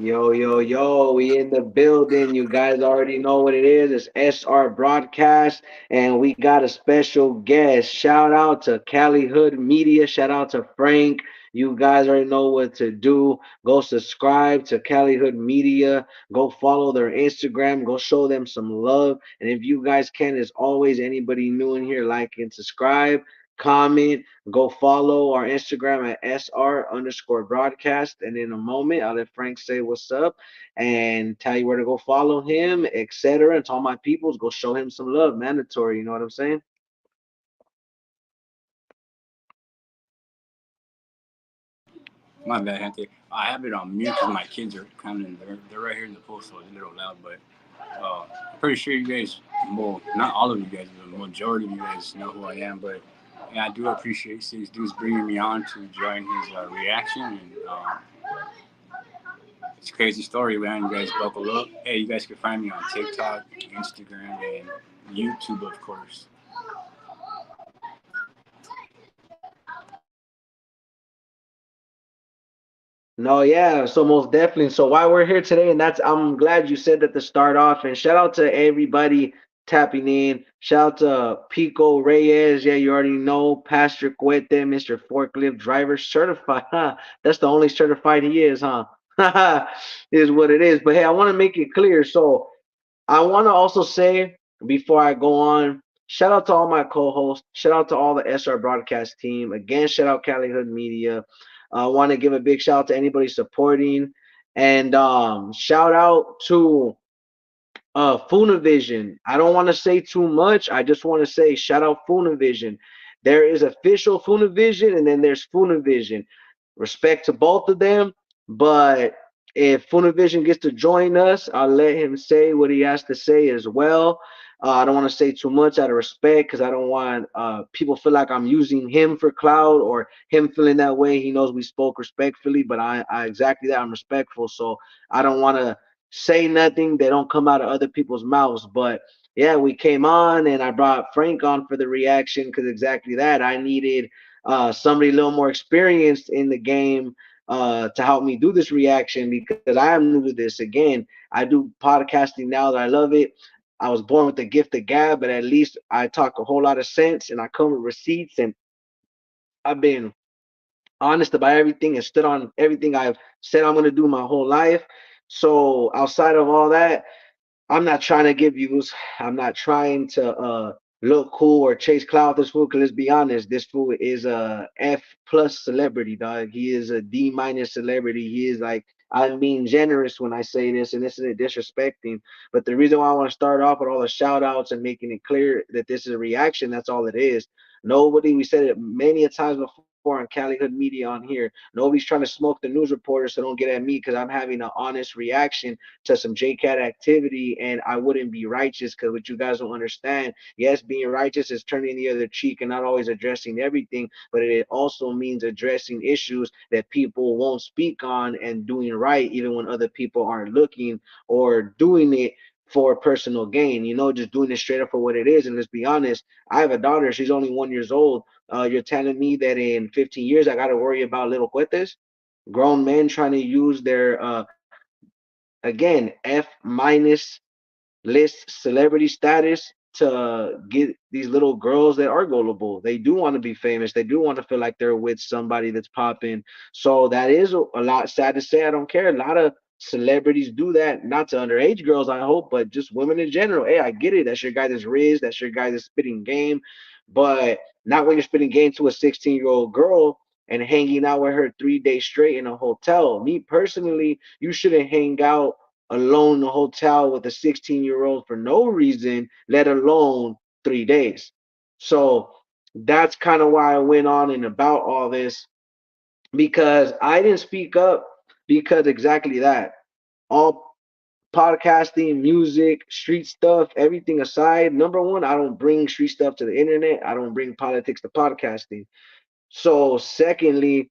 Yo, yo, yo, we in the building. You guys already know what it is. It's SR Broadcast, and we got a special guest. Shout out to Cali Hood Media. Shout out to Frank. You guys already know what to do. Go subscribe to Cali Hood Media. Go follow their Instagram. Go show them some love. And if you guys can, as always, anybody new in here, like and subscribe, comment. Go follow our Instagram at SR underscore broadcast. And in a moment, I'll let Frank say what's up and tell you where to go follow him, etc. And to all my peoples, go show him some love. Mandatory, you know what I'm saying? My bad, Hante. I have it on mute because my kids are coming. They're right here in the pool, so it's a little loud. But I'm pretty sure you guys, well, not all of you guys, but the majority of you guys know who I am. But and I do appreciate Six Dudes bringing me on to join his reaction. And it's a crazy story, man. You guys buckle up. Hey, you guys can find me on TikTok, Instagram, and YouTube, of course. No, yeah, so most definitely. So why we're here today, and that's I'm glad you said that to start off. And shout out to everybody tapping in. Shout out to Pico Reyes. Yeah, you already know Pastor CUETE, Mr. Forklift Driver Certified. Huh? That's the only certified he is, huh? Is what it is. But hey, I want to make it clear. So I want to also say before I go on, shout out to all my co-hosts. Shout out to all the SR broadcast team. Again, shout out Cali Hood Media. I want to give a big shout out to anybody supporting, and shout out to FOONIVISION. I don't want to say too much. I just want to say shout out FOONIVISION. There is official FOONIVISION, and then there's FOONIVISION. Respect to both of them, but if FOONIVISION gets to join us, I'll let him say what he has to say as well. I don't want to say too much out of respect because I don't want people feel like I'm using him for clout or him feeling that way. He knows we spoke respectfully, but I exactly that I'm respectful, so I don't want to say nothing that don't come out of other people's mouths. But yeah, we came on and I brought Frank on for the reaction because exactly that I needed somebody a little more experienced in the game to help me do this reaction because I am new to this. Again, I do podcasting now that I love it. I was born with the gift of gab, but at least I talk a whole lot of sense and I come with receipts and I've been honest about everything and stood on everything I've said I'm gonna do my whole life. So outside of all that, I'm not trying to give views. I'm not trying to look cool or chase clout with this fool. Cause let's be honest, this fool is a F plus celebrity, dog. He is a D minus celebrity. He is like I'm being generous when I say this, and this isn't disrespecting. But the reason why I want to start off with all the shout outs and making it clear that this is a reaction, that's all it is. Nobody, we said it many a times before on Cali Hood Media on here. Nobody's trying to smoke the news reporters, so don't get at me because I'm having an honest reaction to some JCat activity, and I wouldn't be righteous because what you guys don't understand, yes, being righteous is turning the other cheek and not always addressing everything, but it also means addressing issues that people won't speak on and doing right even when other people aren't looking or doing it for personal gain, just doing it straight up for what it is. And let's be honest, I have a daughter, she's only 1 years old. You're telling me that in 15 years I got to worry about little cuetes, grown men trying to use their again F minus list celebrity status to get these little girls that are gullible. They do want to be famous. They do want to feel like they're with somebody that's popping. So that is a lot sad to say. I don't care. A lot of celebrities do that, not to underage girls, I hope, but just women in general. Hey, I get it. That's your guy that's riz. That's your guy that's spitting game. But not when you're spitting game to a 16-year-old girl and hanging out with her 3 days straight in a hotel. Me personally, you shouldn't hang out alone in a hotel with a 16-year-old for no reason, let alone 3 days. So that's kind of why I went on and about all this because I didn't speak up because exactly that. All podcasting, music, street stuff, everything aside, number one, I don't bring street stuff to the internet. I don't bring politics to podcasting. So, secondly,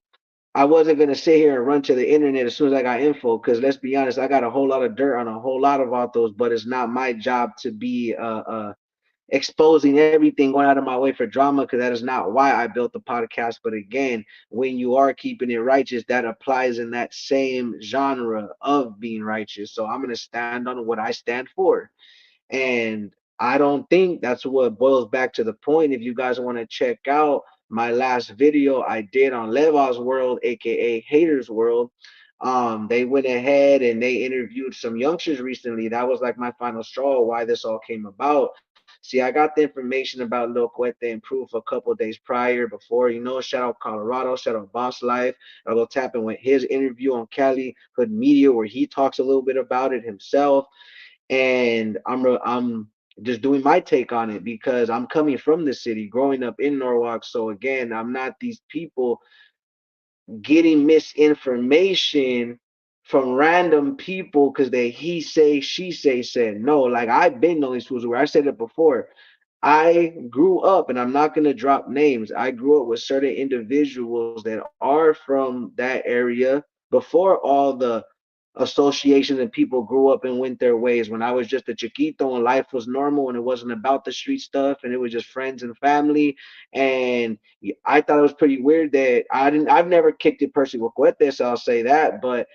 I wasn't gonna sit here and run to the internet as soon as I got info, because let's be honest, I got a whole lot of dirt on a whole lot of autos, but it's not my job to be exposing everything, going out of my way for drama, because that is not why I built the podcast. But again, when you are keeping it righteous, that applies in that same genre of being righteous. So I'm going to stand on what I stand for. And I don't think that's what boils back to the point. If you guys want to check out my last video I did on Leva's World, aka Haters World, they went ahead and they interviewed some youngsters recently. That was like my final straw, why this all came about. See, I got the information about Lil Cuete and Proof a couple days prior before, shout out Colorado, shout out Boss Life. I'll go tap in with his interview on Cali Hood Media where he talks a little bit about it himself. And I'm just doing my take on it because I'm coming from the city, growing up in Norwalk. So again, I'm not these people getting misinformation from random people because they he say she say said no. Like I've been on these fools where I said it before. I grew up, and I'm not going to drop names. I grew up with certain individuals that are from that area before all the associations and people grew up and went their ways. When I was just a chiquito and life was normal and it wasn't about the street stuff and it was just friends and family. And I thought it was pretty weird that I've never kicked it personally with Coete, so I'll say that. But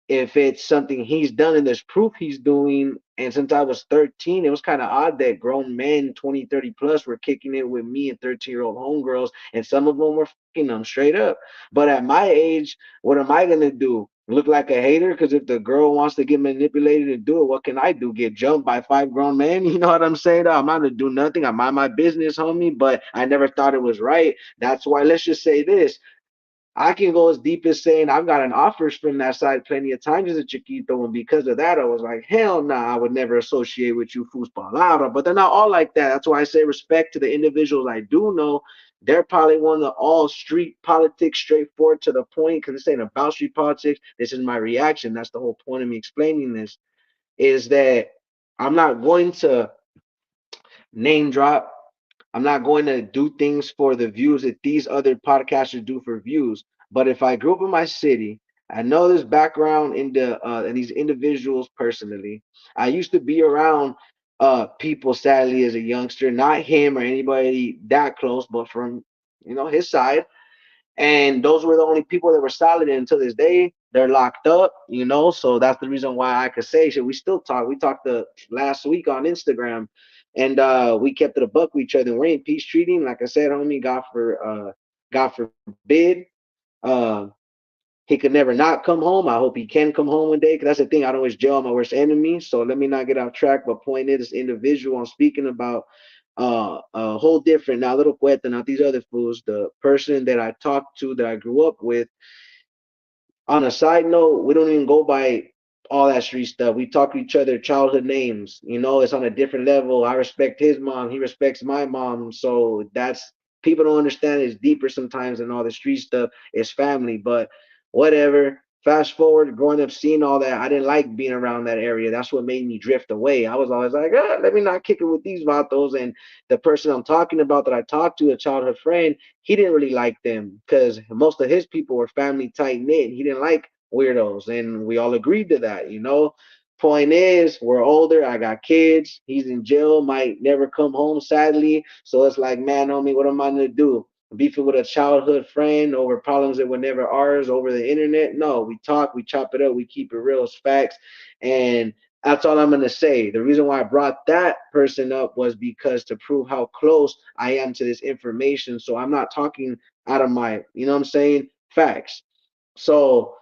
if it's something he's done and there's proof he's doing, and since I was 13, it was kind of odd that grown men 20, 30 plus were kicking it with me and 13-year-old homegirls, and some of them were fucking them straight up. But at my age, what am I gonna do, look like a hater? Because if the girl wants to get manipulated and do it, what can I do, get jumped by 5 grown men? You know what I'm saying? I'm not gonna do nothing. I mind my business, homie. But I never thought it was right. That's why, let's just say this, I can go as deep as saying I've gotten offers from that side plenty of times as a chiquito, and because of that, I was like, hell nah, I would never associate with you, fools palabra. But they're not all like that. That's why I say respect to the individuals I do know. They're probably one of the all street politics, straightforward to the point, because this ain't about street politics. This is my reaction. That's the whole point of me explaining this, is that I'm not going to name drop. I'm not going to do things for the views that these other podcasters do for views. But if I grew up in my city, I know this background in the and these individuals personally. I used to be around people, sadly, as a youngster, not him or anybody that close, but from his side. And those were the only people that were solid. And until this day, they're locked up, So that's the reason why I could say shit. We still talk. We talked the last week on Instagram, and we kept it a buck with each other. We ain't peace treating. Like I said, homie, God forbid. Uh he could never not come home. I hope he can come home one day. Cause that's the thing. I don't wish jail on my worst enemy. So let me not get off track. But point is, this individual I'm speaking about, a whole different, not little Cueta, not these other fools. The person that I talked to, that I grew up with. On a side note, we don't even go by all that street stuff. We talk to each other childhood names. It's on a different level. I respect his mom. He respects my mom. So that's, people don't understand, it's deeper sometimes than all the street stuff. It's family, but whatever. Fast forward, growing up, seeing all that, I didn't like being around that area. That's what made me drift away. I was always like, let me not kick it with these vatos. And the person I'm talking about that I talked to, a childhood friend, he didn't really like them because most of his people were family tight knit. He didn't like weirdos, and we all agreed to that. Point is, we're older. I got kids. He's in jail, might never come home, sadly. So it's like, man, homie, what am I gonna do? Beefing with a childhood friend over problems that were never ours over the internet? No, we talk, we chop it up, we keep it real as facts, and that's all I'm gonna say. The reason why I brought that person up was because to prove how close I am to this information. So I'm not talking out of my, you know what I'm saying, facts. So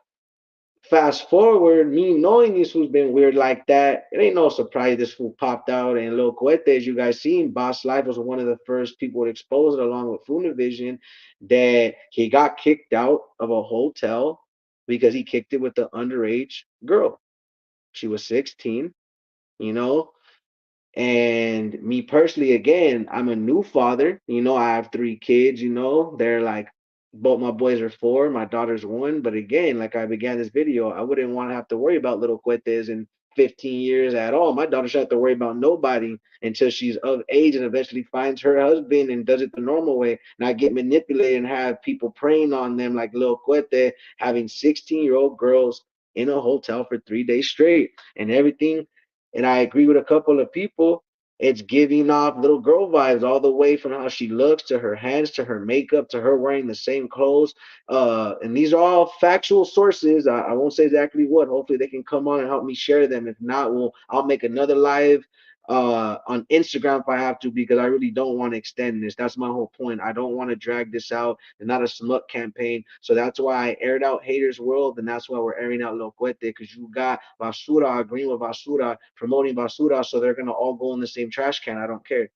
fast forward, me knowing this fool's been weird like that, it ain't no surprise this fool popped out. And Lil Coete, as you guys seen, Boss Life was one of the first people to expose it, along with FOONIVISION, that he got kicked out of a hotel because he kicked it with the underage girl. She was 16, you know. And me personally, again, I'm a new father. I have 3 kids. They're like, both my boys are 4, my daughter's 1. But again, like I began this video, I wouldn't want to have to worry about little Cuetes in 15 years at all. My daughter should have to worry about nobody until she's of age and eventually finds her husband and does it the normal way, not get manipulated and have people preying on them like little Cuete, having 16-year-old girls in a hotel for 3 days straight and everything. And I agree with a couple of people. It's giving off little girl vibes all the way from how she looks to her hands to her makeup to her wearing the same clothes. And these are all factual sources. I won't say exactly what. Hopefully they can come on and help me share them. If not, I'll make another live on Instagram if I have to, because I really don't want to extend this. That's my whole point. I don't want to drag this out and not a smut campaign. So that's why I aired out Haters World, and that's why we're airing out Lo Cuete, because you got Basura agreeing with Basura, promoting Basura, so they're gonna all go in the same trash can. I don't care.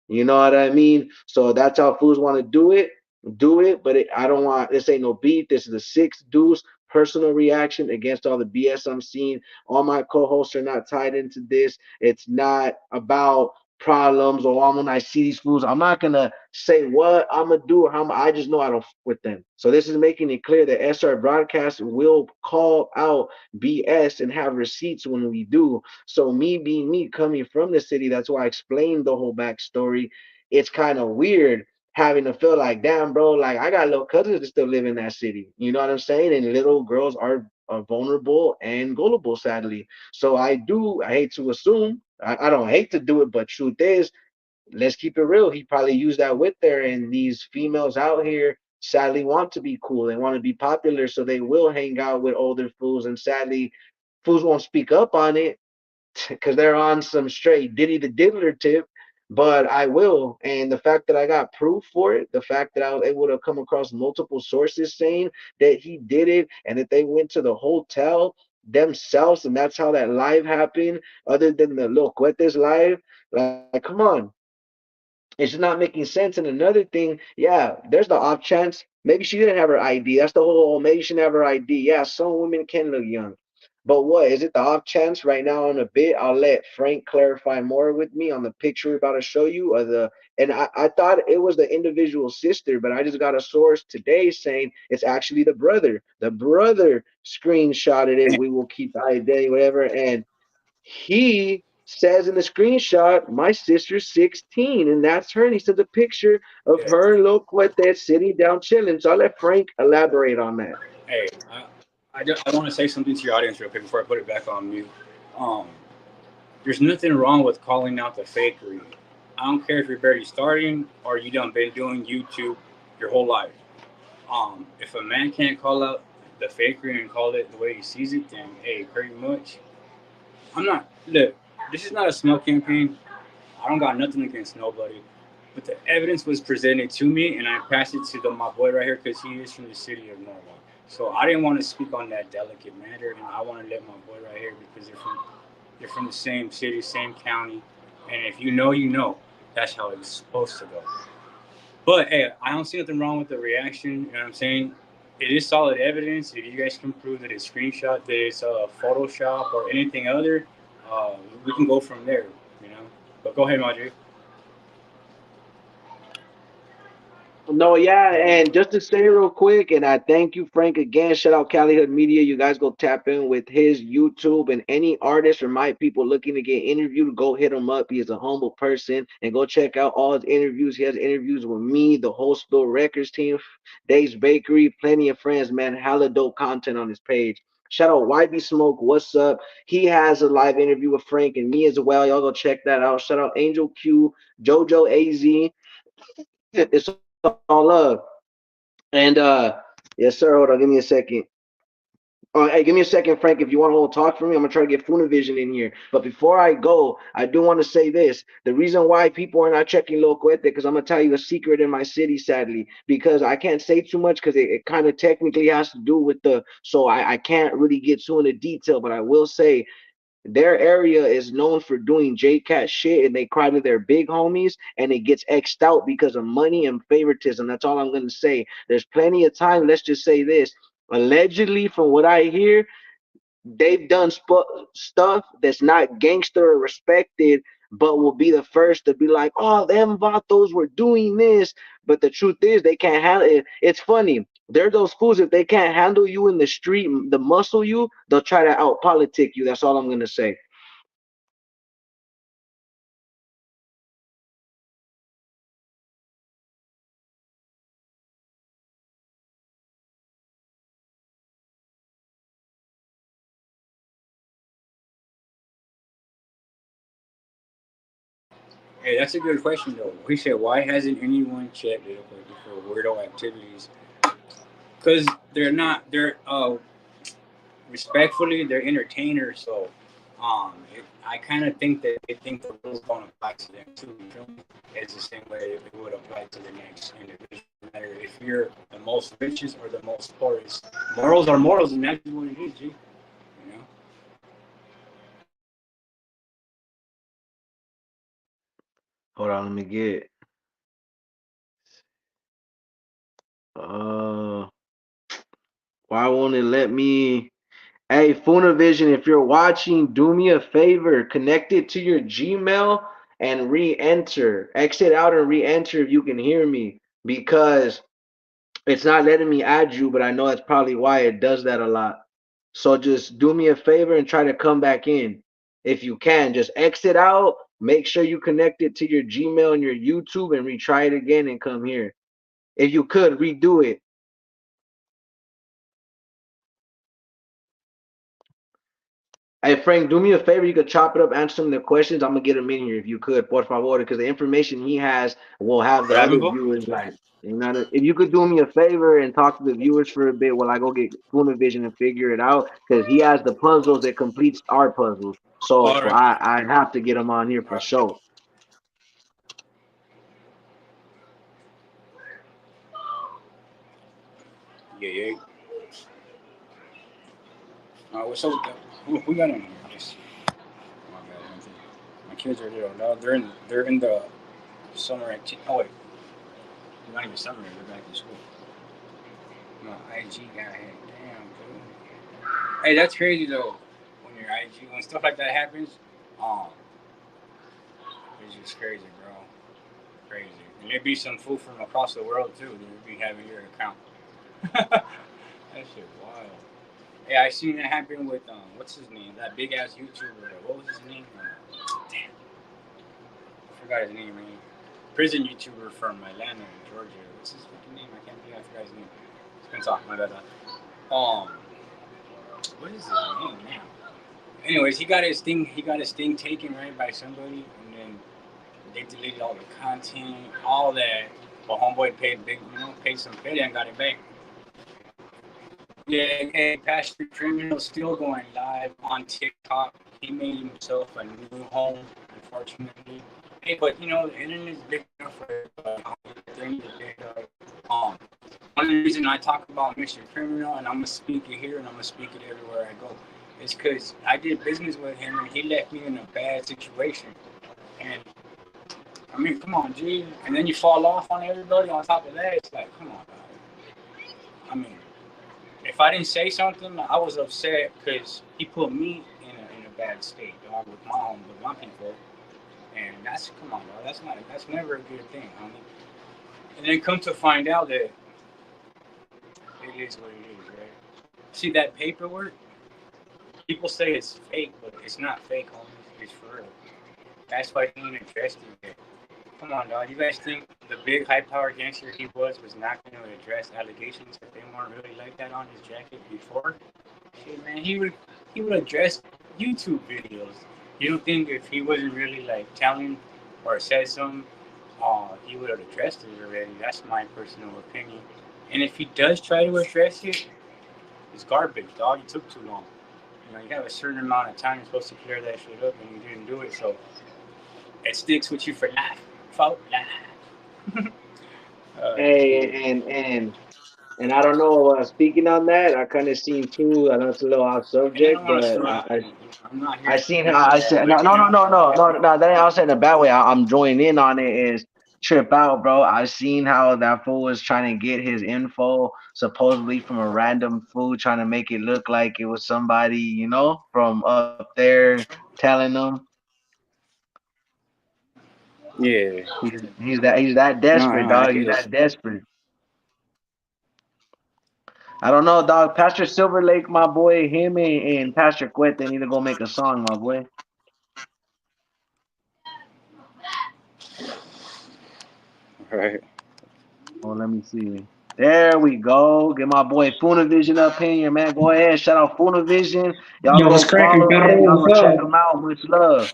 You know what I mean? So that's how fools want to do it. Do it, but I don't want this. Ain't no beef. This is a six deuce personal reaction against all the BS I'm seeing. All my co-hosts are not tied into this. It's not about problems or when I see these fools, I'm not gonna say what I'm gonna do or how I just know I don't with them. So this is making it clear that SR Broadcast will call out BS and have receipts when we do. So me being me coming from the city, that's why I explained the whole backstory. It's kind of weird having to feel like, damn, bro, like I got little cousins that still live in that city. You know what I'm saying? And little girls are vulnerable and gullible, sadly. So I hate to assume, I don't hate to do it, but truth is, let's keep it real. He probably used that with there, and these females out here sadly want to be cool. They want to be popular, so they will hang out with older fools, and sadly, fools won't speak up on it because they're on some straight Diddy the Diddler tip, but I will. And the fact that I got proof for it, the fact that I was able to come across multiple sources saying that he did it and that they went to the hotel themselves, and that's how that live happened, other than the Lil Cuetes live. Like, come on, it's just not making sense. And another thing, yeah, there's the off chance maybe she didn't have her ID. That's the whole maybe she didn't have her ID. Yeah, some women can look young. But what is it the off chance right now on a bit? I'll let Frank clarify more with me on the picture we're about to show you or the and I thought it was the individual sister, but I just got a source today saying it's actually the brother. The brother screenshotted it. We will keep the identity, whatever. And he says in the screenshot, my sister's 16, and that's her. And he sends a picture of Yeah. her and Lil Cuete sitting down chilling. So I'll let Frank elaborate on that. Hey, I want to say something to your audience real quick before I put it back on mute. Um, there's nothing wrong with calling out the fakery. I don't care if you're barely starting or you done been doing YouTube your whole life. If a man can't call out the fakery and call it the way he sees it, then hey, pretty much. I'm not. Look, this is not a smoke campaign. I don't got nothing against nobody, but the evidence was presented to me, and I passed it to my boy right here because he is from the city of Norwalk. So I didn't want to speak on that delicate matter, and I want to let my boy right here because they're from the same city, same county, and if you know, you know. That's how it's supposed to go. But hey, I don't see nothing wrong with the reaction. You know what I'm saying? It is solid evidence. If you guys can prove that it's screenshot, that it's Photoshop or anything other, uh, we can go from there. You know. But go ahead, Madre. No, yeah, and just to say real quick, and I thank you, Frank, again. Shout out Cali Hood Media. You guys go tap in with his YouTube, and any artist or my people looking to get interviewed, go hit him up. He is a humble person, and go check out all his interviews. He has interviews with me, the whole Spill Records team, Dave's Bakery, plenty of friends, man. Hella dope content on his page. Shout out YB Smoke, what's up? He has a live interview with Frank and me as well. Y'all go check that out. Shout out Angel Q, JoJo AZ. It's all love. And yes, sir. Hold on, give me a second. Hey, give me a second, Frank. If you want to hold talk for me, I'm gonna try to get FOONIVISION in here. But before I go, I do want to say this: the reason why people are not checking Lo Cuete, because I'm gonna tell you a secret in my city, sadly, because I can't say too much because it kind of technically has to do with the. So I can't really get too into detail, but I will say their area is known for doing JCat shit, and they cry to their big homies, and it gets xed out because of money and favoritism. That's all I'm gonna say. There's plenty of time. Let's just say this. Allegedly, from what I hear, they've done stuff that's not gangster or respected, but will be the first to be like, oh, them vatos were doing this. But the truth is, they can't handle it. It's funny. They're those fools. If they can't handle you in the street, the muscle you, they'll try to out politic you. That's all I'm gonna say. Hey, that's a good question though. He said, "Why hasn't anyone checked it for weirdo activities?" Because they're not. They're respectfully, they're entertainers. So, I kind of think that they think the rules don't apply to them too. You feel me? It's the same way it would apply to the next individual. No matter if you're the most richest or the most poorest, morals are morals, and that's what it is, G. You know. Hold on, let me get. Uh, why won't it let me? Hey, Foonivision, if you're watching, do me a favor, connect it to your Gmail and re-enter. Exit out and re-enter if you can hear me, because it's not letting me add you, but I know that's probably why it does that a lot. So just do me a favor and try to come back in. If you can, just exit out, make sure you connect it to your Gmail and your YouTube and retry it again and come here. If you could, redo it. Hey Frank, do me a favor. You could chop it up, answer some of the questions. I'm gonna get him in here if you could, por favor, because the information he has will have What the happened, other bro? viewers like. You know, if you could do me a favor and talk to the viewers for a bit while I go get Vision and figure it out, because he has the puzzles that completes our puzzles. So All right. I have to get him on here All for right. sure. Yeah, yeah. What's up with that? Who got in here? Just, my bad, Anthony. My kids are here. No, they're in the summer activity. Oh wait, not even summer. They're back in school. My IG got hit. Damn, dude. Hey, that's crazy though. When your IG, when stuff like that happens, um, it's just crazy, bro. Crazy. And there be some fool from across the world too. They be having your account. That shit wild. Yeah, I seen that happen with what's his name? That big ass YouTuber. What was his name? Damn, I forgot his name. Man. Prison YouTuber from Atlanta, Georgia. What's his fucking name? I can't believe I forgot his name. It's been talking about that. What is his name now? Anyways, he got his thing. He got his thing taken right by somebody, and then they deleted all the content, all that. But homeboy paid big, paid some pay and got it back. Yeah, hey, Pastor Criminal still going live on TikTok. He made himself a new home, unfortunately. Hey, but the internet is big enough for everybody. Um, one of the reasons I talk about Mr. Criminal, and I'm gonna speak it here, and I'm gonna speak it everywhere I go, is because I did business with him, and he left me in a bad situation. And I mean, come on, G. And then you fall off on everybody. On top of that, it's like, come on, guys. I mean, if I didn't say something, I was upset because he put me in a bad state, dog, with my home, with my people, and that's come on, dog. That's never a good thing, homie. And then come to find out that it is what it is, right? See that paperwork? People say it's fake, but it's not fake, homie. It's for real. That's why he ain't addressed it yet. Come on, dog. You guys think the big high-powered gangster he was not going to address allegations that they weren't really like that on his jacket before? Shit, man, he would address YouTube videos. You don't think if he wasn't really like telling or said something, he would have addressed it already? That's my personal opinion. And if he does try to address it, it's garbage, dog. It took too long. You have a certain amount of time you're supposed to clear that shit up, and you didn't do it, so it sticks with you for life. For life. Shit. Hey, and I don't know. Speaking on that, I kind of seen too. I know it's a little off And I subject, don't want to but throw. I'm not here I to seen be how I bad, said but no that ain't also in a bad way. I'm joining in on it is trip out, bro. I seen how that fool was trying to get his info supposedly from a random fool, trying to make it look like it was somebody, from up there telling them. yeah. He's that No, desperate, no, I dog. get He's it. that desperate. I don't know, dog. Pastor Silver Lake, my boy, him and Pastor Cuete need to go make a song, my boy. Right. Oh, let me see. There we go. Get my boy FOONIVISION up in here, man. Go ahead. Shout out FOONIVISION. Y'all Yo, what's go cracking, follow Carl? him. Y'all What's go check up? him out. Much love.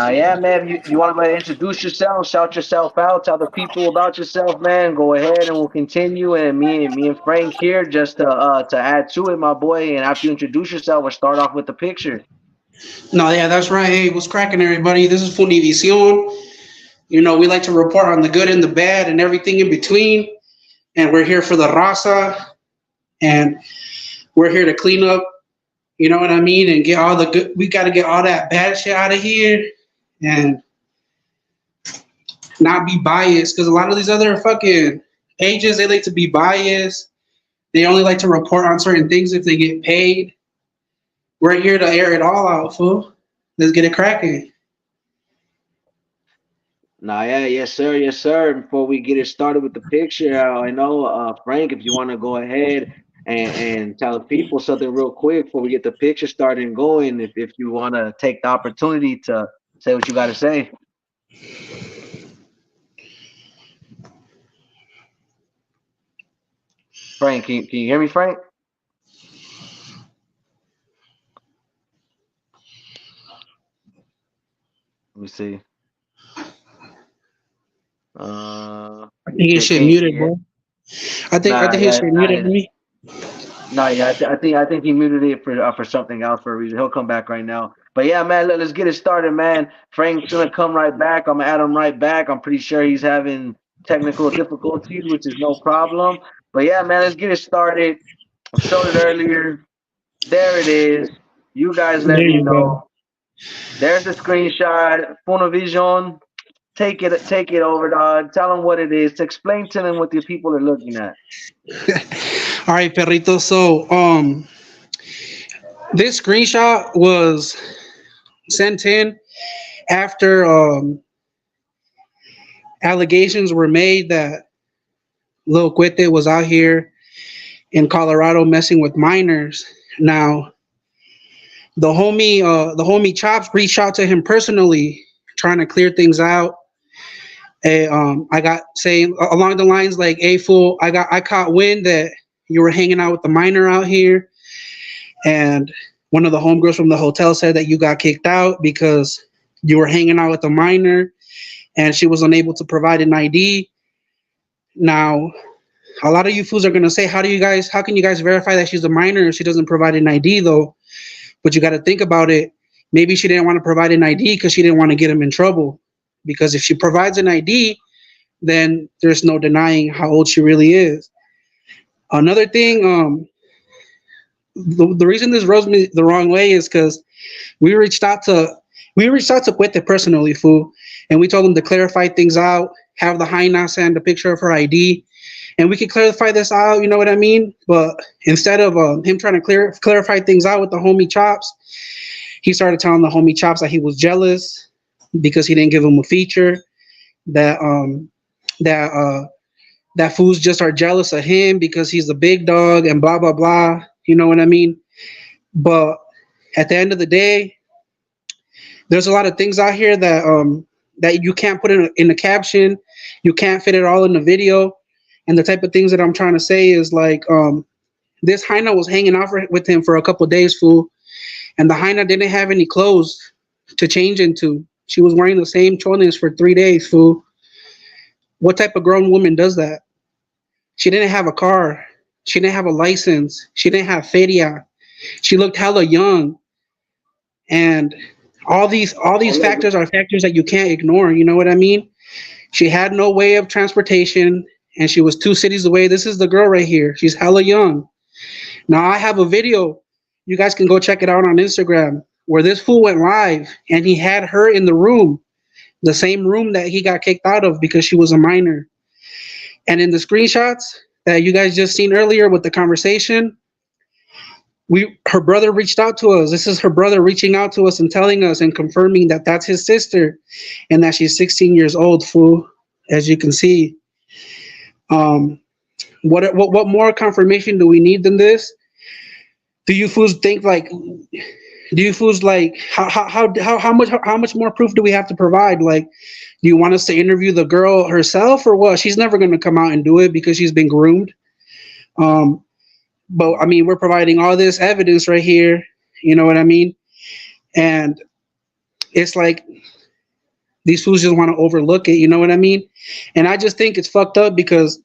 Yeah, man. You want to introduce yourself, shout yourself out, tell the people about yourself, man. Go ahead, and we'll continue. And me and Frank here just to add to it, my boy. And after you introduce yourself, we'll start off with the picture. No, yeah, that's right. Hey, what's cracking, everybody? This is FOONIVISION. You know, we like to report on the good and the bad and everything in between. And we're here for the raza. And we're here to clean up, you know what I mean? And get all the good. We got to get all that bad shit out of here and not be biased. Because a lot of these other fucking pages, they like to be biased. They only like to report on certain things if they get paid. We're here to air it all out, fool. Let's get it cracking. Yeah, yes, sir, yes, sir. Before we get it started with the picture, I know, Frank, if you want to go ahead and tell the people something real quick before we get the picture started and going, if you want to take the opportunity to say what you got to say. Frank, can you hear me, Frank? Let me see. I think his shit Can you muted, hear? bro. I think his Yeah, shit muted me. no, yeah. I think he muted it for something else for a reason. He'll come back right now. But yeah, man, let's get it started, man. Frank's gonna come right back. I'm gonna add him right back. I'm pretty sure he's having technical difficulties, which is no problem. But yeah, man, let's get it started. I showed it earlier. There it is. You guys let There me you go. know. There's the screenshot. Funovision. Take it over, dog. Tell them what it is. Explain to them what the people are looking at. All right, perrito. So, this screenshot was sent in after allegations were made that Lil CUETE was out here in Colorado messing with minors. Now, the homie Chops reached out to him personally, trying to clear things out. I got saying along the lines like, "Hey fool, I caught wind that you were hanging out with the minor out here, and one of the homegirls from the hotel said that you got kicked out because you were hanging out with the minor, and she was unable to provide an ID." Now, a lot of you fools are gonna say, how can you guys verify that she's a minor if she doesn't provide an ID though? But you got to think about it. Maybe she didn't want to provide an ID because she didn't want to get him in trouble. Because if she provides an ID, then there's no denying how old she really is. Another thing, the reason this rubs me the wrong way is because we reached out to CUETE personally, fool, and we told them to clarify things out, have the Jaina send a picture of her ID, and we could clarify this out. You know what I mean? But instead of him trying to clarify things out with the homie Chops, he started telling the homie Chops that he was jealous because he didn't give him a feature. That that that fools just are jealous of him because he's the big dog and blah blah blah. You know what I mean? But at the end of the day, there's a lot of things out here that you can't put in a caption. You can't fit it all in the video. And the type of things that I'm trying to say is like, this Hyena was hanging out with him for a couple of days, fool, and the Hyena didn't have any clothes to change into. She was wearing the same chones for 3 days, fool. What type of grown woman does that? She didn't have a car. She didn't have a license. She didn't have feria. She looked hella young. And all these factors are factors that you can't ignore. You know what I mean? She had no way of transportation, and she was 2 cities away. This is the girl right here. She's hella young. Now I have a video. You guys can go check it out on Instagram where this fool went live, and he had her in the room, the same room that he got kicked out of because she was a minor. And in the screenshots that you guys just seen earlier with the conversation, her brother reached out to us. This is her brother reaching out to us and telling us and confirming that that's his sister and that she's 16 years old, fool, as you can see. What more confirmation do we need than this? Do you fools think like? Do you fools like how much more proof do we have to provide? Like, do you want us to interview the girl herself or what? She's never going to come out and do it because she's been groomed. But I mean, we're providing all this evidence right here. You know what I mean? And it's like These fools just want to overlook it. You know what I mean? And I just think it's fucked up because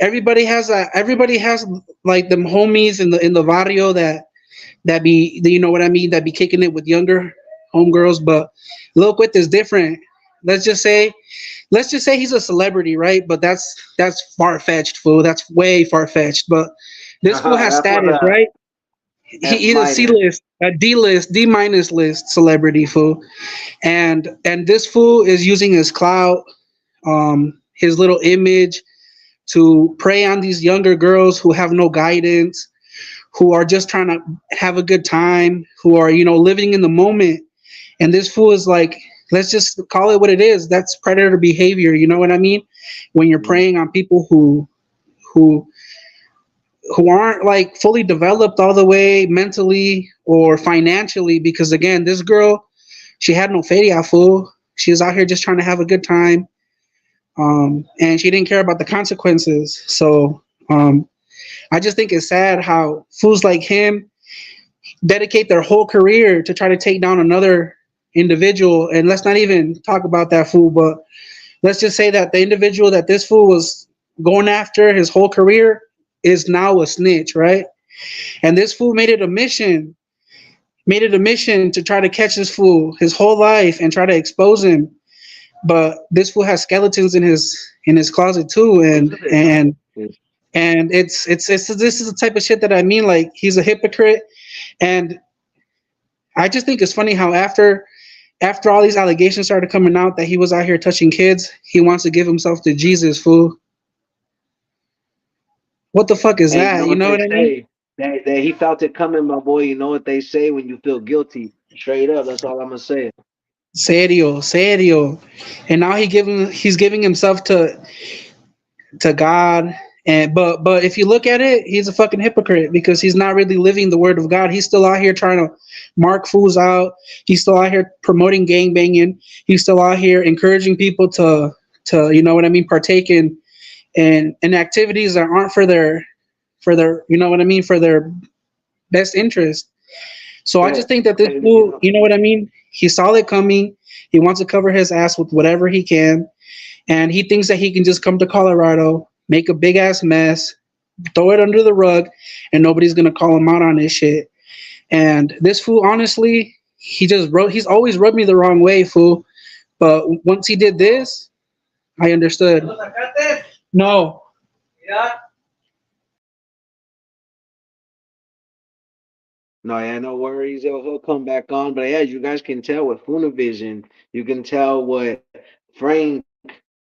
everybody has like them homies in the barrio that be you know what I mean, that be kicking it with younger homegirls. But Lil Quit is different. Let's just say let's just say he's a celebrity, right? But that's far fetched, fool. That's way far fetched. But this fool has That's what status, right? F He's a C minus. list, a D list, D minus list celebrity, fool. And this fool is using his clout, his little image to prey on these younger girls who have no guidance, who are just trying to have a good time, who are, living in the moment. And this fool is like, let's just call it what it is. That's predator behavior. You know what I mean? When you're Mhm. preying on people who who aren't like fully developed all the way mentally or financially, because again, this girl, she had no feria, fool. She was out here just trying to have a good time. And she didn't care about the consequences. So I just think it's sad how fools like him dedicate their whole career to try to take down another individual. And let's not even talk about that fool, but let's just say that the individual that this fool was going after his whole career is now a snitch, right? And this fool made it a mission to try to catch this fool his whole life and try to expose him. But this fool has skeletons in his closet too, Most and of it. and Yes. and it's this is the type of shit that I mean. Like, he's a hypocrite. And I just think it's funny how after all these allegations started coming out that he was out here touching kids, he wants to give himself to Jesus, fool. What the fuck is Hey, you that? know You what know they what I mean? say? That he felt it coming, my boy. You know what they say when you feel guilty. Straight up. That's all I'm gonna say. Serio, serio. And now he's giving himself to God. And but if you look at it, he's a fucking hypocrite because he's not really living the word of God. He's still out here trying to mark fools out. He's still out here promoting gang banging. He's still out here encouraging people to you know what I mean, partake in activities that aren't for their you know what I mean, for their best interest. So I just Facts. think that this And you fool, know, you know what I mean, he saw it coming. He wants to cover his ass with whatever he can, and he thinks that he can just come to Colorado, make a big ass mess, throw it under the rug, and nobody's gonna call him out on this shit. And this fool, honestly, he's always rubbed me the wrong way, fool. But once he did this, I understood. No. no, yeah, no worries. He'll come back on. But yeah, you guys can tell with FOONIVISION, you can tell what Frank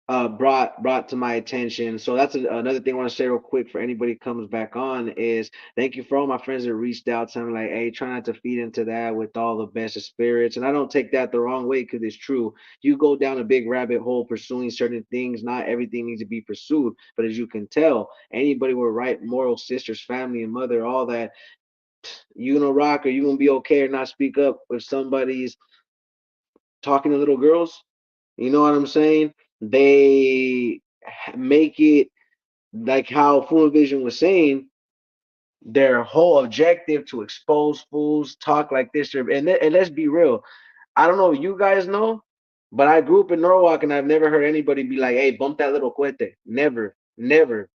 brought to my attention. So that's another thing I want to say real quick for anybody comes back on is thank you for all my friends that reached out to me like, hey, try not to feed into that with all the best of spirits. And I don't take that the wrong way because it's true. You go down a big rabbit hole pursuing certain things. Not everything needs to be pursued, but as you can tell, anybody with right moral sisters, family, and mother, all that, you gonna rock or you gonna be okay or not speak up if somebody's talking to little girls. You know what I'm saying? They make it like how Full Vision was saying, their whole objective to expose fools, talk like this, and let's be real. I don't know if you guys know, but I grew up in Norwalk and I've never heard anybody be like, "Hey, bump that little cuete." Never, never,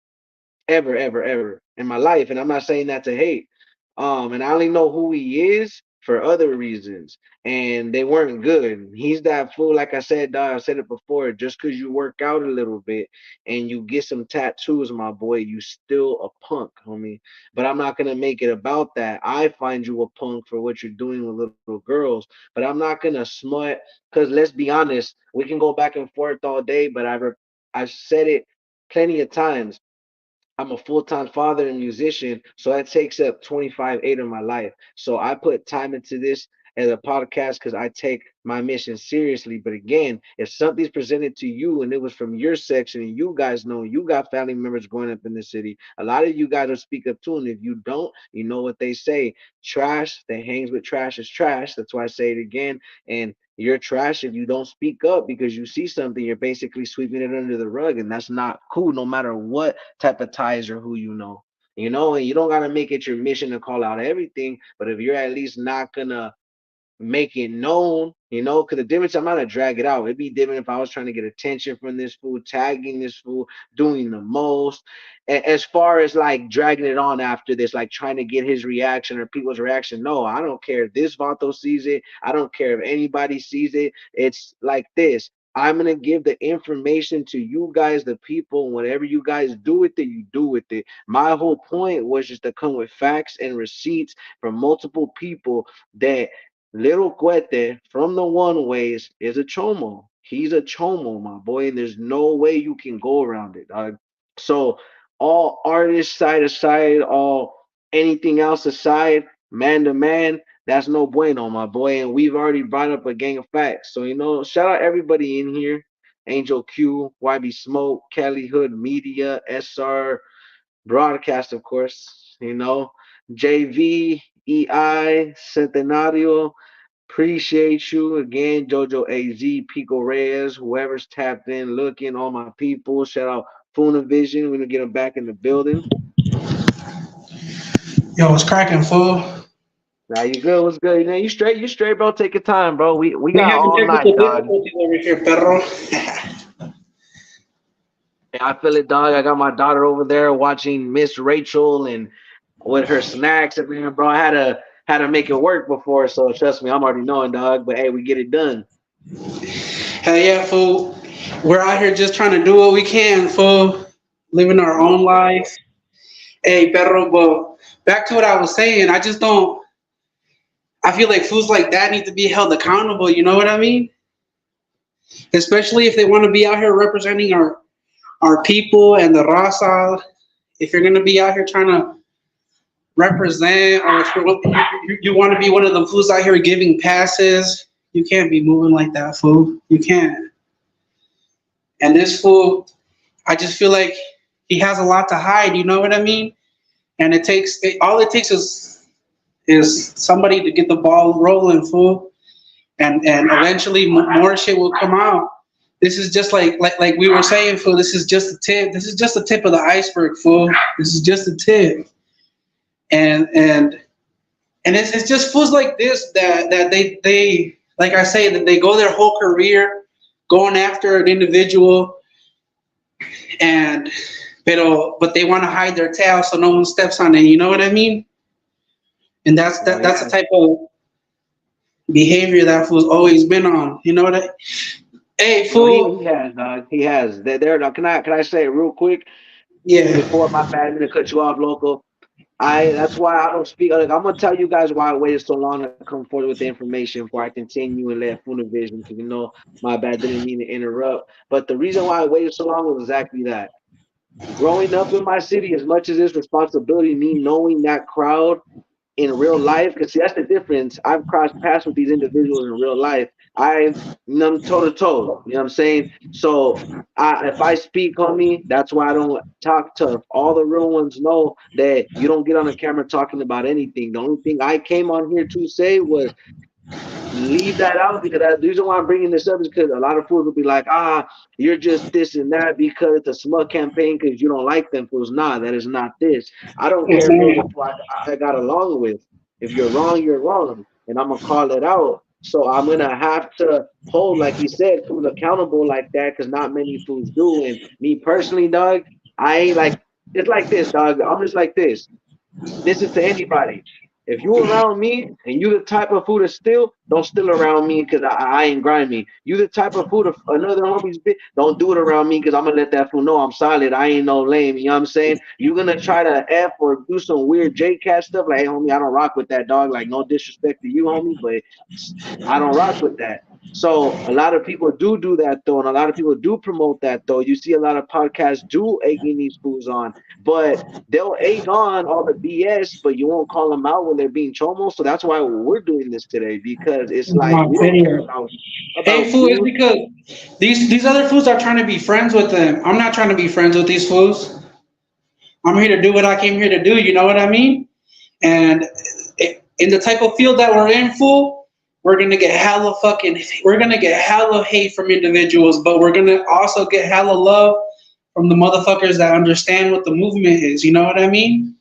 ever, ever, ever in my life. And I'm not saying that to hate. And I only know who he is for other reasons, and they weren't good. He's that fool, like I said, dog. I said it before. Just because you work out a little bit and you get some tattoos, my boy, you still a punk, homie. But I'm not gonna make it about that. I find you a punk for what you're doing with little girls, but I'm not gonna smut. Because let's be honest, we can go back and forth all day, but I've said it plenty of times. I'm a full-time father and musician, so that takes up 25/8 of my life. So I put time into this as a podcast because I take my mission seriously. But again, if something's presented to you and it was from your section and you guys know you got family members growing up in the city, a lot of you guys will speak up too. And if you don't, you know what they say: trash that hangs with trash is trash. That's why I say it again. And you're trash if you don't speak up because you see something, you're basically sweeping it under the rug, and that's not cool, no matter what type of ties or who you know. You know, and you don't gotta make it your mission to call out everything, but if you're at least not gonna make it known, you know, because the difference, I'm not gonna drag it out. It'd be different if I was trying to get attention from this fool, tagging this fool, doing the most. As far as like dragging it on after this, like trying to get his reaction or people's reaction. No, I don't care if this Vato sees it. I don't care if anybody sees it. It's like this. I'm gonna give the information to you guys, the people. Whatever you guys do with it, you do with it. My whole point was just to come with facts and receipts from multiple people that Little Cuete from the one ways is a chomo. He's a chomo, my boy, and there's no way you can go around it, dog. So all artist side aside, all anything else aside, man to man, that's no bueno, my boy. And we've already brought up a gang of facts. So shout out everybody in here. Angel Q, YB Smoke, Cali Hood Media, SR Broadcast, of course, JV, EI, Centenario. Appreciate you again, Jojo AZ, Pico Reyes, whoever's tapped in, looking, all my people. Shout out FOONIVISION. We're gonna get them back in the building. Yo, it's cracking, fool. Now you good? What's good? You straight, bro. Take your time, bro. We We got having all technical night, dog. difficulties over here, perro. I feel it, dog. I got my daughter over there watching Miss Rachel and with her snacks. I mean, bro, I had to make it work before, so trust me, I'm already knowing, dog. But hey, we get it done. Hell yeah, fool. We're out here just trying to do what we can, fool. Living our own life. Hey, perro, but back to what I was saying, I just don't. I feel like fools like that need to be held accountable. You know what I mean? Especially if they want to be out here representing our people and the raza. If you're gonna be out here trying to represent, or if you want to be one of the fools out here giving passes, you can't be moving like that, fool. You can't. And this fool, I just feel like he has a lot to hide. You know what I mean? And all it takes is somebody to get the ball rolling, fool, and eventually more shit will come out. This is just like we were saying, fool. This is just the tip. This is just the tip of the iceberg, fool. This is just the tip, and it's just fools like this that they like I say, that they go their whole career going after an individual, but they want to hide their tail so no one steps on it. You know what I mean? And that's the type of behavior that fool's always been on. You know what I? Hey, fool. He has, dog. He has. There. Can I say it real quick? Yeah. Before my bad, I'm gonna cut you off, local. That's why I don't speak. Like, I'm gonna tell you guys why I waited so long to come forward with the information before I continue and let FOONIVISION, because my bad, didn't mean to interrupt. But the reason why I waited so long was exactly that. Growing up in my city, as much as it's responsibility, me knowing that crowd in real life, because see, that's the difference. I've crossed paths with these individuals in real life. I'm toe to toe. You know what I'm saying? So if I speak, homie, that's why I don't talk tough. All the real ones know that you don't get on the camera talking about anything. The only thing I came on here to say was leave that out, because the reason why I'm bringing this up is because a lot of fools will be like, you're just this and that because it's a smug campaign because you don't like them fools. Nah, that is not this. I don't care who I got along with. If you're wrong, you're wrong, and I'm gonna call it out. So I'm gonna have to hold, like he said, fools accountable like that, because not many fools do. And me personally, dog, I ain't like, it's like this, dog. I'm just like this. This is to anybody. If you around me and you the type of fool to steal, don't steal around me, because I ain't grimy. You the type of fool to another homie's bit, don't do it around me, because I'm gonna let that fool know I'm solid. I ain't no lame. You know what I'm saying? You gonna try to F or do some weird J-Cat stuff, like, hey, homie, I don't rock with that, dog. Like, no disrespect to you, homie, but I don't rock with that. So a lot of people do that though, and a lot of people do promote that though. You see a lot of podcasts do egging these fools on, but they'll egg on all the BS, but you won't call them out when they're being chomo. So that's why we're doing this today, because it's like we don't care about hey, fool, it's because these other fools are trying to be friends with them. I'm not trying to be friends with these fools. I'm here to do what I came here to do. You know what I mean? And in the type of field that we're in, fool, we're gonna get hella hate from individuals, but we're gonna also get hella love from the motherfuckers that understand what the movement is. You know what I mean?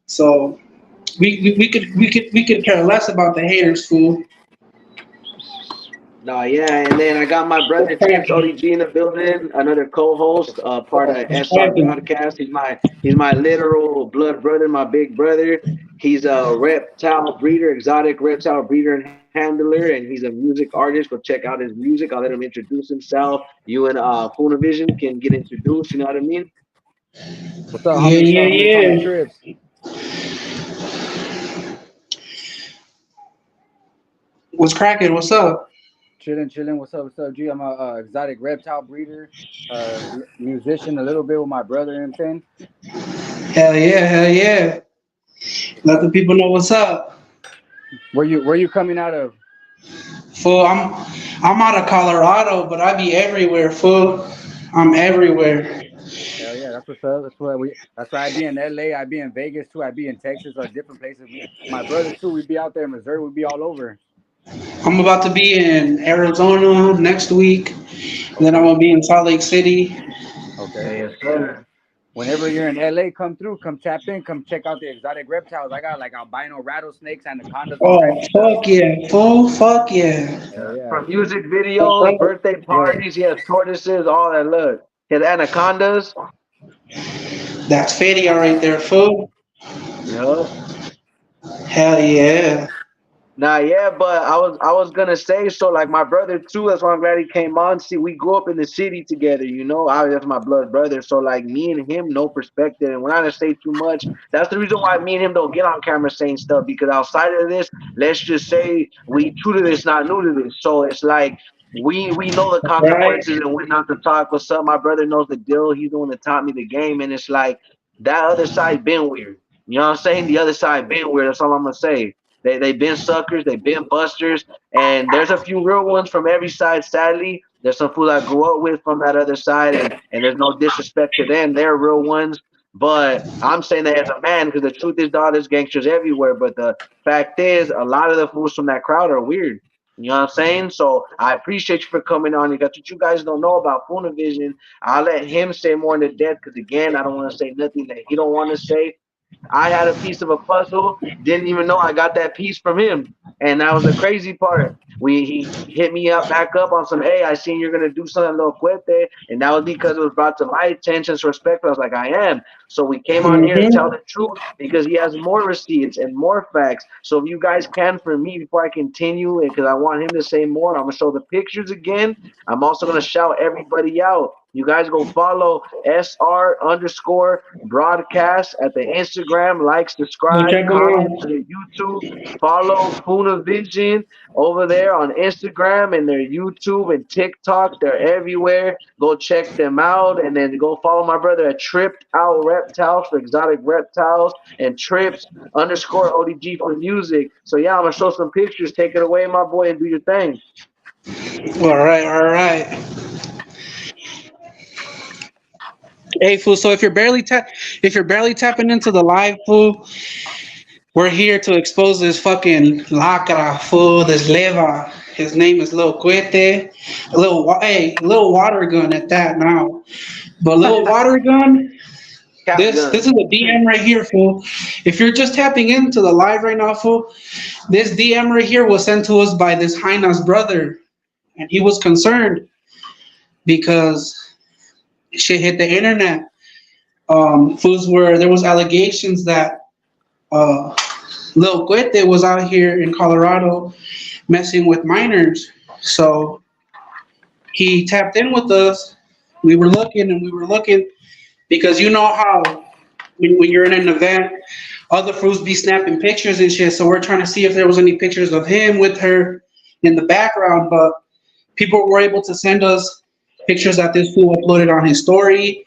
So we could care less about the haters, fool. No, yeah, and then I got my brother Trips ODG in the building, another co-host, part of SR Broadcast. He's my literal blood brother, my big brother. He's a reptile breeder, exotic reptile breeder and handler, and he's a music artist. Go check out his music. I'll let him introduce himself. You and FOONIVISION can get introduced. You know what I mean? What's up, Yeah, homie? What's yeah, up, homie? Call me yeah. Trips. What's cracking? What's up? Chilling. What's up, G? I'm a exotic reptile breeder, musician a little bit with my brother, you know what I'm saying? Hell yeah, hell yeah. Let the people know what's up. Where you coming out of? Fool, I'm out of Colorado, but I be everywhere, fool. I'm everywhere. Hell yeah, that's what's up. That's why I be in LA, I be in Vegas too, I be in Texas or different places. My brother too, we be out there in Missouri, we be all over. I'm about to be in Arizona next week. And then I'm Okay. gonna be in Salt Lake City. Okay. Yes, sir. Whenever you're in LA, come through, come tap in, come check out the exotic reptiles. I got like albino rattlesnakes, anacondas, all Oh, types of stuff. fuck yeah, fool, fuck yeah. Hell yeah. From music videos, birthday What? parties, he has tortoises, all that. Look, he has anacondas. That's Fadia right there, fool. Yup. Hell yeah. Nah, yeah, but I was gonna say so like my brother too. That's why I'm glad he came on. See, we grew up in the city together, you know. That's my blood brother. So like me and him, no perspective. And we're not gonna say too much. That's the reason why me and him don't get on camera saying stuff because outside of this, let's just say we true to this, not new to this. So it's like we know the Right? consequences and when not to talk. What's up? My brother knows the deal. He's the one that taught me the game, and it's like that other side been weird. You know what I'm saying? The other side been weird. That's all I'm gonna say. They've been suckers, they've been busters, and there's a few real ones from every side. Sadly, there's some fools I grew up with from that other side, and there's no disrespect to them. They're real ones, but I'm saying that as a man because the truth is, dog, there's gangsters everywhere. But the fact is, a lot of the fools from that crowd are weird. You know what I'm saying? So I appreciate you for coming on. You got what you guys don't know about Vision. I'll let him say more in the depth because again, I don't want to say nothing that he don't want to say. I had a piece of a puzzle, didn't even know I got that piece from him. And that was the crazy part. He hit me up back up on some, hey, I seen you're gonna do something a little CUETE, and that was because it was brought to my attention. So respect, I was like, I am. So we came on here to tell Mm-hmm. the truth because he has more receipts and more facts. So if you guys can for me before I continue, and because I want him to say more, I'm gonna show the pictures again. I'm also gonna shout everybody out. You guys go follow SR underscore broadcast at the Instagram, like, Go subscribe, check them comment out. to the YouTube, follow Vision over there on Instagram and their YouTube and TikTok. They're everywhere. Go check them out and then go follow my brother at Tripped Out Reptiles for exotic reptiles and Trips underscore ODG for music. So yeah, I'm gonna show some pictures. Take it away, my boy, and do your thing. All right, all right. Hey, fool. So if you're barely tapping into the live, fool, we're here to expose this fucking lacra, fool. This leva. His name is Lil CUETE. Little water gun at that now. But little water gun. Cap This gun. is a DM right here, fool. If you're just tapping into the live right now, fool, this DM right here was sent to us by this Haina's brother, and he was concerned because shit hit the internet. Fools were there was allegations that uh, Lil CUETE was out here in Colorado messing with minors. So he tapped in with us. We were looking and we were looking because you know how when you're in an event, other fools be snapping pictures and shit. So we're trying to see if there was any pictures of him with her in the background. But people were able to send us pictures that this fool uploaded on his story,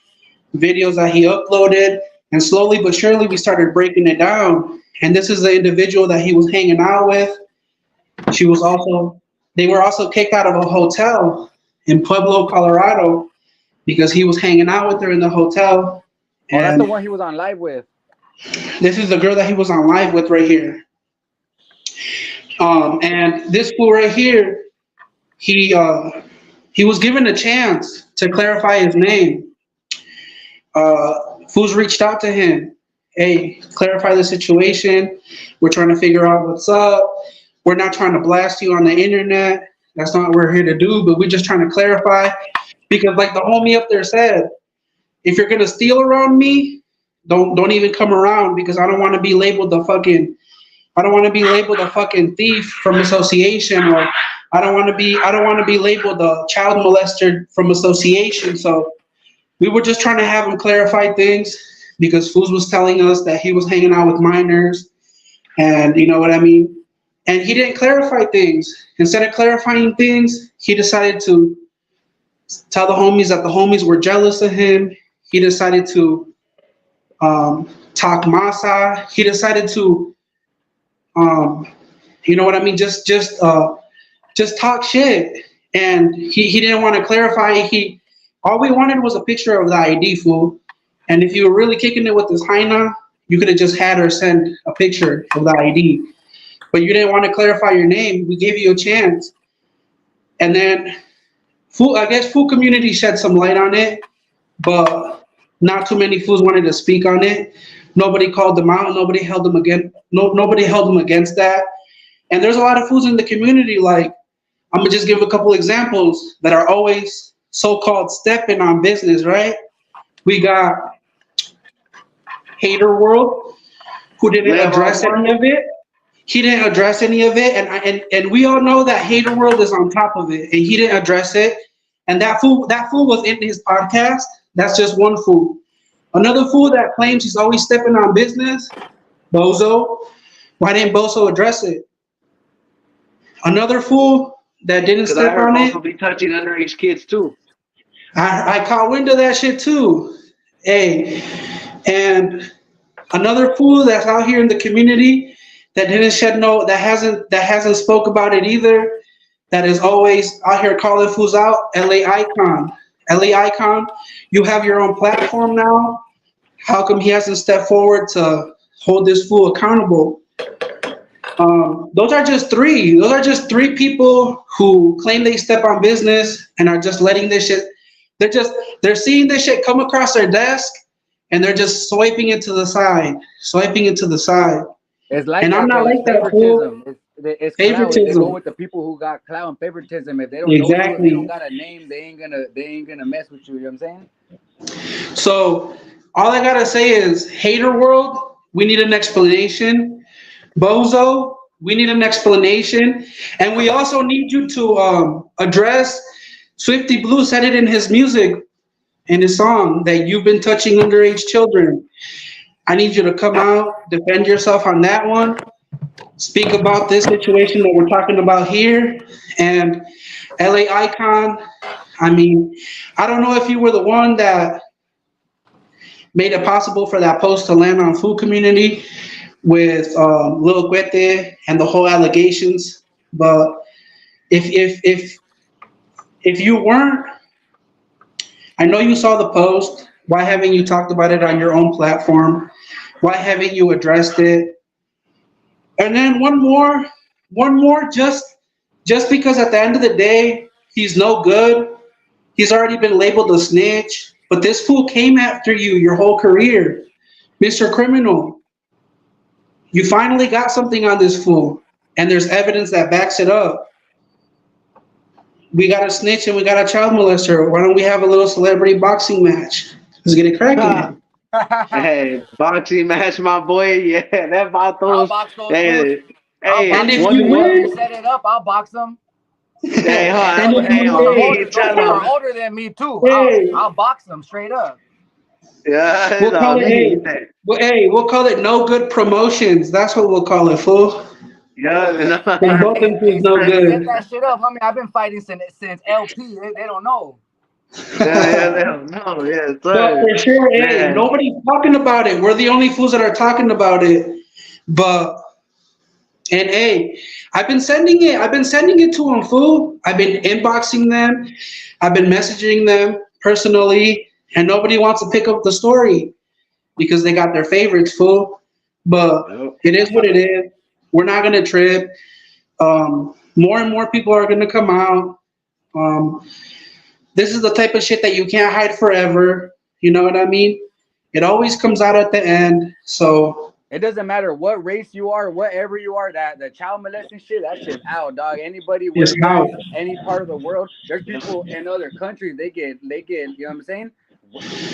videos that he uploaded, and slowly but surely we started breaking it down. And this is the individual that he was hanging out with. She was also, they were also kicked out of a hotel in Pueblo, Colorado, because he was hanging out with her in the hotel. Oh, that's the And one he was on live with. this is the girl that he was on live with right here. And this fool right here, he was given a chance to clarify his name. Fools reached out to him, hey, clarify the situation. We're trying to figure out what's up. We're not trying to blast you on the internet. That's not what we're here to do, but we're just trying to clarify. Because like the homie up there said, if you're gonna steal around me, don't even come around because I don't want to be labeled the fucking I don't want to be labeled a fucking thief from association, or I don't want to be labeled a child molester from association. So we were just trying to have him clarify things because Foos was telling us that he was hanging out with minors, and you know what I mean. And he didn't clarify things. Instead of clarifying things, he decided to tell the homies that the homies were jealous of him. He decided to talk masa. He decided to you know what I mean? Just talk shit. And he didn't want to clarify. He all we wanted was a picture of the ID, fool. And if you were really kicking it with this hyena, you could have just had her send a picture of the ID. But you didn't want to clarify your name. We gave you a chance. And then I guess food community shed some light on it, but not too many fools wanted to speak on it. Nobody called them out. Nobody held them against. Nobody held them against that. And there's a lot of fools in the community. Like I'm gonna just give a couple examples that are always so-called stepping on business. Right? We got Hater World, who didn't address any of it. He didn't address any of it, and we all know that Hater World is on top of it, and he didn't address it. And that fool was in his podcast. That's just one fool. Another fool that claims he's always stepping on business, Bozo. Why didn't Bozo address it? Another fool that didn't step on it. Bozo be touching underage kids too. I caught wind of that shit too. Hey, and another fool that's out here in the community that didn't shed no, that hasn't spoke about it either. That is always out here calling fools out. LA Icon. LA Icon, you have your own platform now. How come he hasn't stepped forward to hold this fool accountable? Those are just three. Those are just three people who claim they step on business and are just letting this shit. They're seeing this shit come across their desk and they're just swiping it to the side, It's like and that, I'm not like that favoritism. fool. It's Favoritism. They go with the people who got clout and favoritism. If they don't know you, if they don't got a name, they ain't gonna mess with you. You know what I'm saying? So all I gotta say is, Hater World, we need an explanation. Bozo, we need an explanation, and we also need you to address. Swifty Blue said it in his music, in his song, that you've been touching underage children. I need you to come out, defend yourself on that one. Speak about this situation that we're talking about here. And LA Icon, I mean, I don't know if you were the one that made it possible for that post to land on food community with Lil CUETE and the whole allegations. But if you weren't, I know you saw the post. Why haven't you talked about it on your own platform? Why haven't you addressed it? And then one more, just because at the end of the day, he's no good. He's already been labeled a snitch, but this fool came after you your whole career. Mr. Criminal, you finally got something on this fool, and there's evidence that backs it up. We got a snitch and we got a child molester. Why don't we have a little celebrity boxing match? Let's get it cracking. Hey, boxing match, my boy. Yeah, that I'll vatos. box those Hey, And hey, if one you more. win, set it up. I'll box them. Hey, And huh? if Hey, you homie, win, you tell Those him. are older than me too. Hey. I'll box them straight up. Yeah, we'll call it, me. we'll call it no good promotions. That's what we'll call it, fool. Yeah, And both them fools no Set good. that shit up. I mean, I've been fighting since LP. They don't know. yeah, they don't know. Yeah, But for sure, hey, Man. nobody's talking about it. We're the only fools that are talking about it. But and hey, I've been sending it to them, fool. I've been inboxing them. I've been messaging them personally, and nobody wants to pick up the story because they got their favorites, fool. But it is what it is. We're not gonna trip. More and more people are gonna come out. This is the type of shit that you can't hide forever. You know what I mean? It always comes out at the end. So It doesn't matter what race you are, whatever you are. That the child molesting shit, that shit's out, dog. Anybody it's with that, out. any part of the world, there's Yeah. people in other countries. They get. You know what I'm saying?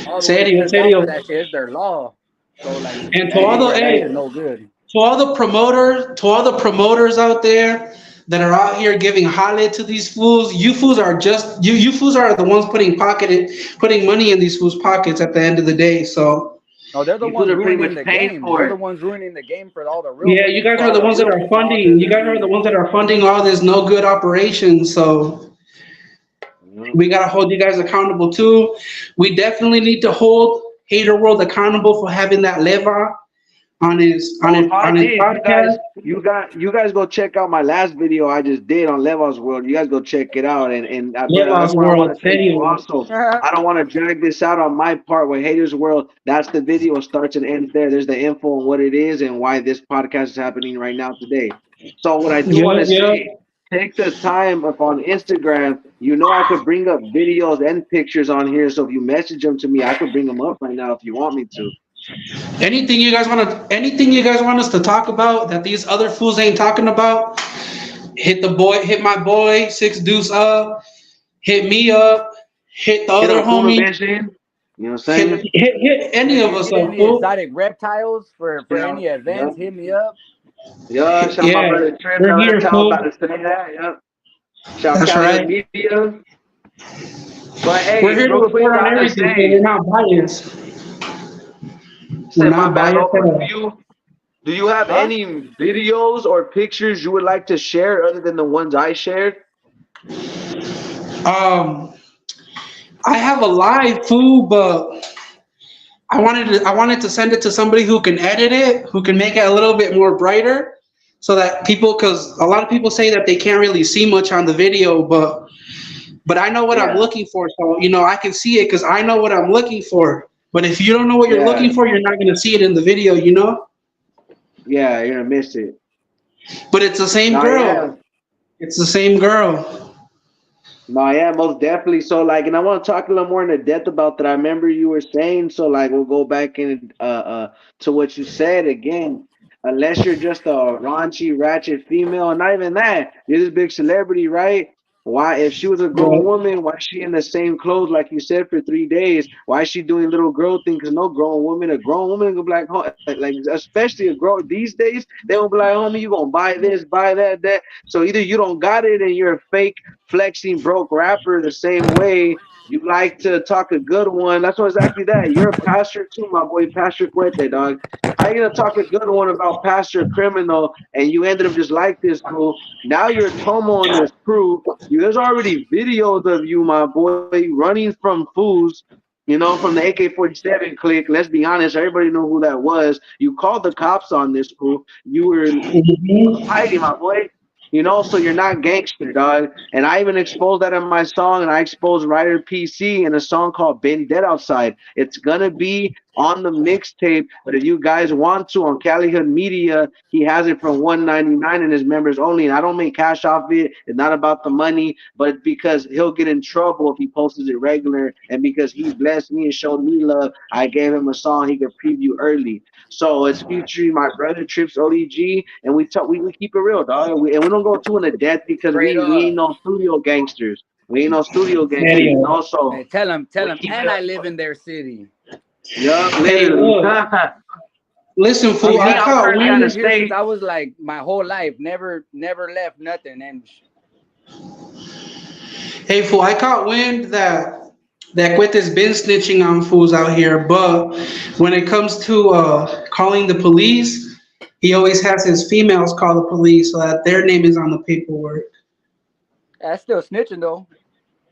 All the way Serio, shut down for serio. that shit. It's their law. So like And to all the anywhere, that hey, shit no good. to all the promoters out there that are out here giving holly to these fools, you fools are just you fools are the ones putting money in these fools' pockets at the end of the day. So No, they're the You fools ones are pretty ruining much the paying game. for They're the it. ones ruining the game for all the real yeah, you guys for are all the the ones that real are small funding. You guys are businesses. the ones that are funding all this no good operation. So Yeah. we gotta hold you guys accountable too. We definitely need to hold Hater World accountable for having that leva Oh, I on his did. podcast. You guys go check out my last video I just did on Levos World. You guys go check it out, but Leva's that's what I World, want to say too. serio. Also, I don't want to drag this out on my part with Haters World. That's the video starts and ends there. There's the info on what it is and why this podcast is happening right now today. So what I do want Yeah, to yeah. say, take the time up on Instagram. You know I could bring up videos and pictures on here. So if you message them to me, I could bring them up right now if you want me to. Anything you guys want us to talk about that these other fools ain't talking about, hit my boy, Six Deuce up, hit me up, hit the Hit other on homie, FOONIVISIon. You know what I'm saying? hit And any if of you us need up, any fool. exotic reptiles for Yeah. any events, Yeah. hit me up. Yeah, shout my Yeah, brother Trips. we're here, That's how I'm about fool. to say that. Yeah. Shout That's Cali Hood right. Media. But We're hey, here to real quick, report on I gotta everything, so we're say, not biased. We're say my not bad, biased at Loco. all. Do you have Huh? any videos or pictures you would like to share other than the ones I shared? Um, I have a live fool, but I wanted to send it to somebody who can edit it, who can make it a little bit more brighter, so that people, because a lot of people say that they can't really see much on the video, but I know what I'm Yeah. looking for, so I can see it because I know what I'm looking for. But if you don't know what you're Yeah. looking for, you're not gonna see it in the video. Yeah, you're gonna miss it. But it's the same No, yeah. girl. It's the same girl. No, yeah, most definitely. So, like, and I want to talk a little more in depth about that. I remember you were saying, so like, we'll go back in to what you said again. Unless you're just a raunchy, ratchet female, and not even that, you're this big celebrity, right? Why, if she was a grown But woman, why is she in the same clothes like you said for 3 days? Why is she doing little girl things? Because no grown woman gonna be like, like especially a girl these days, they gonna be like, homie, you gonna buy this, buy that, that. So either you don't got it and you're a fake flexing broke rapper the same way you like to talk a good one. That's what exactly that. You're a pastor too, my boy, Pastor CUETE, dog. How you gonna talk a good one about Pastor Criminal and you ended up just like this fool? Now you're Tomo in this crew. There's already videos of you, my boy, running from fools. From the AK-47 clique. Let's be honest, everybody know who that was. You called the cops on this fool. You were hiding, my boy. So you're not gangster, dog. And I even exposed that in my song, and I exposed Ryder PC in a song called Been Dead Outside. It's gonna be on the mixtape, but if you guys want to, on Cali Hood Media, he has it from 199 and his members only. And I don't make cash off it. It's not about the money, but because he'll get in trouble if he posts it regular, and because he blessed me and showed me love, I gave him a song he could preview early. So it's featuring my brother Trips ODG, and we talk. We keep it real, dog. And we don't go too into depth because Straight we ain't up. no studio gangsters. We ain't no studio gangsters, serio. So Hey, tell we them, keep it and I up. live in their city. Yup, Hey, literally. look, listen, I fool. See, mean, I I'm caught trying to I've kind been of wind. here since say, I was like my whole life, never left nothing. And Hey, fool. I caught wind that Cuete's been snitching on fools out here, but when it comes to calling the police, he always has his females call the police so that their name is on the paperwork. that's still snitching though.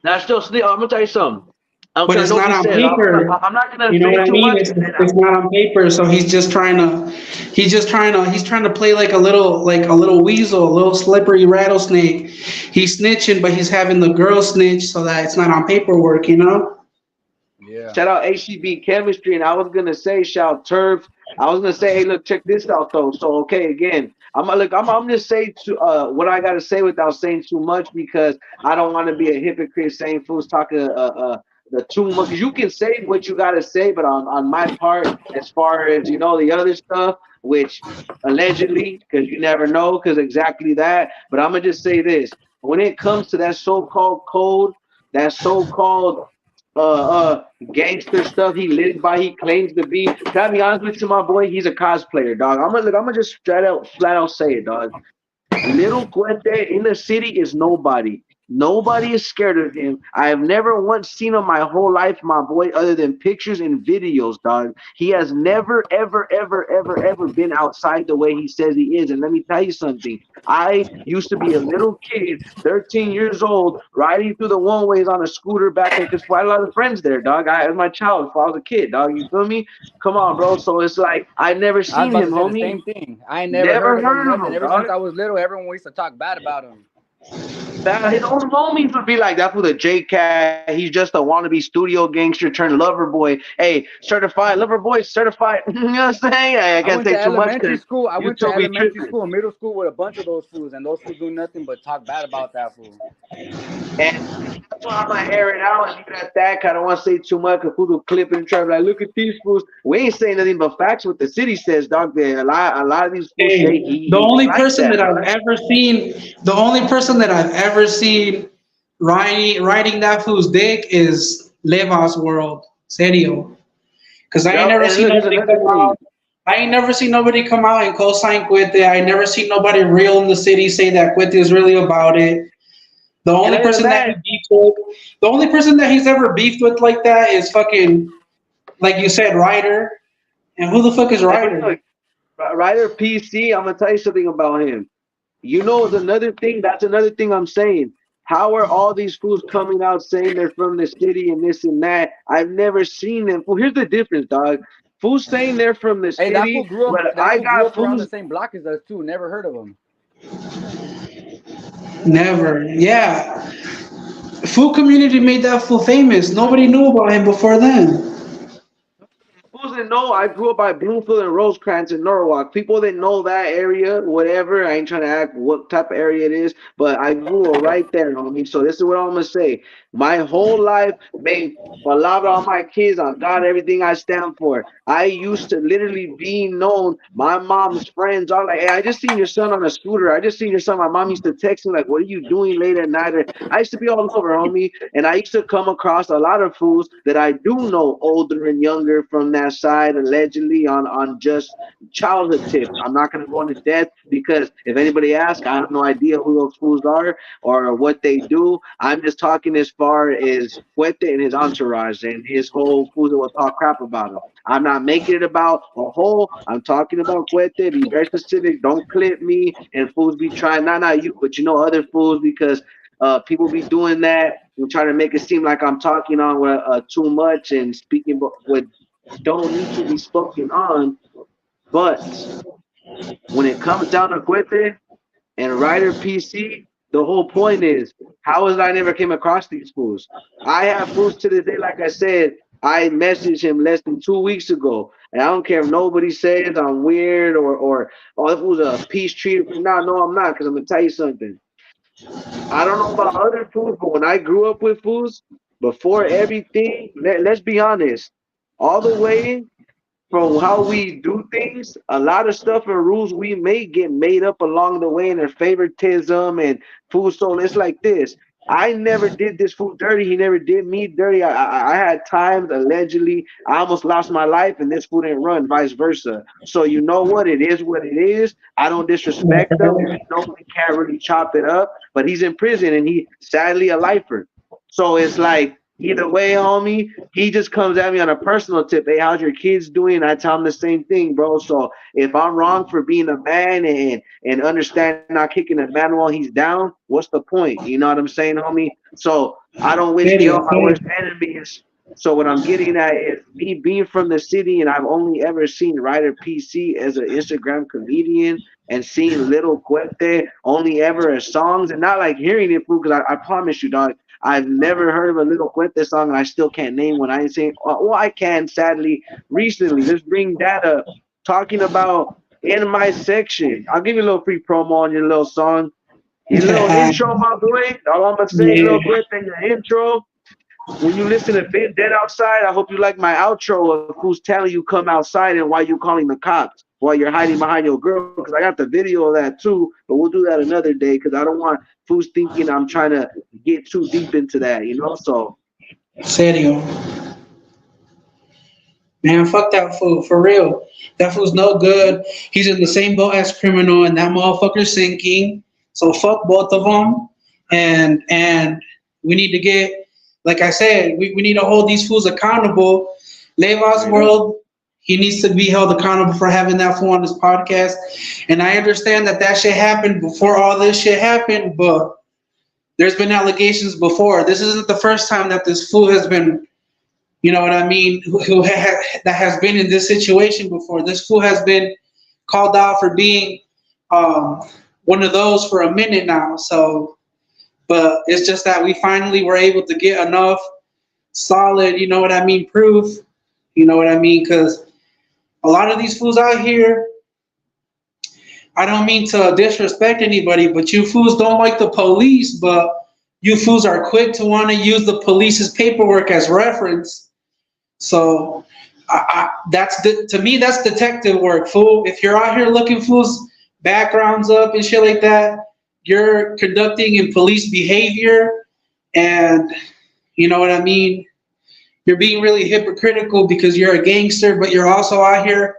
that's still sleep. I'm gonna tell you something. But I it's know what not he on said. paper. I'm not gonna You know say what I too mean? much. It's not on paper, so he's trying to play like a little weasel, a little slippery rattlesnake. He's snitching, but he's having the girl snitch so that it's not on paperwork. Yeah. Shout out HCB Chemistry, and I was gonna say shout Turf. I was gonna say, hey, look, check this out though. So okay, again, I'm just say to what I gotta say without saying too much because I don't want to be a hypocrite saying fools talking the too much. Because you can say what you gotta say, but on my part, as far as the other stuff, which allegedly, because you never know, because exactly that. But I'm gonna just say this: when it comes to that so-called code, that so-called gangster stuff he lives by, he claims to be. Can I be honest with you, my boy? He's a cosplayer, dog. I'm gonna just flat out say it, dog. Little Cuete in the city is nobody. Nobody is scared of him. I have never once seen him my whole life, my boy, other than pictures and videos, dog. He has never, ever, ever, ever, ever been outside the way he says he is. And let me tell you something. I used to be a little kid, 13 years old, riding through the one ways on a scooter back in, because I had a lot of friends there, dog. I was my child before I was a kid, dog. You feel me? Come on, bro. So it's like I've never I was seen about to him, say the homie. same thing. I ain't never heard Never of him, heard of nothing. him, Ever since dog. I was little, everyone used to talk bad about him. That his own homies would be like, "That's for the J Cat. He's just a wannabe studio gangster turned lover boy. Hey, certified lover boy, certified." You know what I'm saying? I I can't went say to too much elementary because school. I went to YouTube be elementary tripping. school and middle school with a bunch of those fools, and those fools do nothing but talk bad about that fool. And that's why I'm gonna air it out and leave it at that. 'Cause I don't want to say too much. Cause people clip it and try to be like, look at these fools. We ain't saying nothing but facts. What the city says, dog. A lot of these fools say Hey, the he only like person that, that dog. I've ever seen, the only person that I've ever seen riding that fool's dick is Leva's World, Serio. Because I ain't Yup. never And seen look, here's nobody another come thing. out. I ain't never seen nobody come out and co-sign Cuete. I never seen nobody real in the city say that Cuete is really about it. The And only other than person that he that, beefed with, the only person that he's ever beefed with like that is fucking, like you said, Ryder. And who the fuck is but Ryder? look, Ryder PC. I'm gonna tell you something about him. Another thing. That's another thing I'm saying. How are all these fools coming out saying they're from the city and this and that? I've never seen them. Well, here's the difference, dog. Fools saying they're from the Hey, that fool city, grew up. but That I fool grew got up around the fools. same block as us too. Never heard of him. Never. Yeah. Food community made that fool famous. Nobody knew about him before then. Fools that know I grew up by Bloomfield and Rosecrans in Norwalk. People that know that area, whatever. I ain't trying to act what type of area it is, but I grew up right there, homie. So this is what I'm gonna say. My whole life, made palabra on my kids, on God, everything I stand for. I used to literally be known. My mom's friends are like, "Hey, I just seen your son on a scooter. I just seen your son." My mom used to text me like, "What are you doing late at night?" I used to be all over, homie. And I used to come across a lot of fools that I do know, older and younger, from that side, allegedly on just childhood tips. I'm not gonna go into depth because if anybody asks, I have no idea who those fools are or what they do. I'm just talking as far as Fuete and his entourage and his whole fools that will talk crap about him. I'm not making it about a whole. I'm talking about Fuete. Be very specific. Don't clip me and fools be trying, not you, but other fools, because people be doing that and trying to make it seem like I'm talking on too much and speaking what don't need to be spoken on. But when it comes down to Cuete and Ryder PC, the whole point is, how is I never came across these fools? I have fools to this day, like I said, I messaged him less than 2 weeks ago. And I don't care if nobody says I'm weird or oh, that was a peace treaty. No, I'm not, because I'm gonna tell you something. I don't know about other fools, but when I grew up with fools, before everything, let's be honest, all the way from how we do things, a lot of stuff and rules we make get made up along the way, and their favoritism and food. So it's like this. I never did this food dirty. He never did me dirty. I had times, allegedly, I almost lost my life, and this food didn't run, vice versa. So you know what? It is what it is. I don't disrespect them. We know we can't really chop it up, but he's in prison, and he sadly a lifer. So it's like, either way, homie, he just comes at me on a personal tip. Hey, how's your kids doing? I tell him the same thing, bro. So if I'm wrong for being a man and understand not kicking a man while he's down, what's the point? You know what I'm saying, homie? So I don't wish ill Serio, on my serio. worst enemies. So what I'm getting at is me being from the city, and I've only ever seen Ryder PC as an Instagram comedian, and seeing Little Cuete only ever as songs, and not like hearing it, because I promise you, dog, I've never heard of a Little Cuete song, and I still can't name one. I ain't saying, well, I can, sadly, recently. Let's bring that up. Talking about in my section. I'll give you a little free promo on your little song. Your little Yeah. intro, my boy. All I'm going to say, Yeah. Little Cuete, your intro. when you listen to Been Dead Outside, I hope you like my outro of who's telling you come outside and why you calling the cops while you're hiding behind your girl. Because I got the video of that too, but we'll do that another day because I don't want fools thinking I'm trying to get too deep into that, you know? So, Serio. Man, fuck that fool, for real. That fool's no good. He's in the same boat as criminal, and that motherfucker's sinking. So fuck both of them. And we need to get, like I said, we need to hold these fools accountable. Leva's World, he needs to be held accountable for having that fool on his podcast. And I understand that shit happened before all this shit happened, but there's been allegations before. This isn't the first time that this fool has been, you know what I mean, that has been in this situation before. This fool has been called out for being one of those for a minute now. So, but it's just that we finally were able to get enough solid, you know what I mean, proof, you know what I mean, because a lot of these fools out here, I don't mean to disrespect anybody, but you fools don't like the police, but you fools are quick to want to use the police's paperwork as reference. So to me, that's detective work, fool. If you're out here looking fools' backgrounds up and shit like that, you're conducting in police behavior, and you know what I mean? You're being really hypocritical because you're a gangster, but you're also out here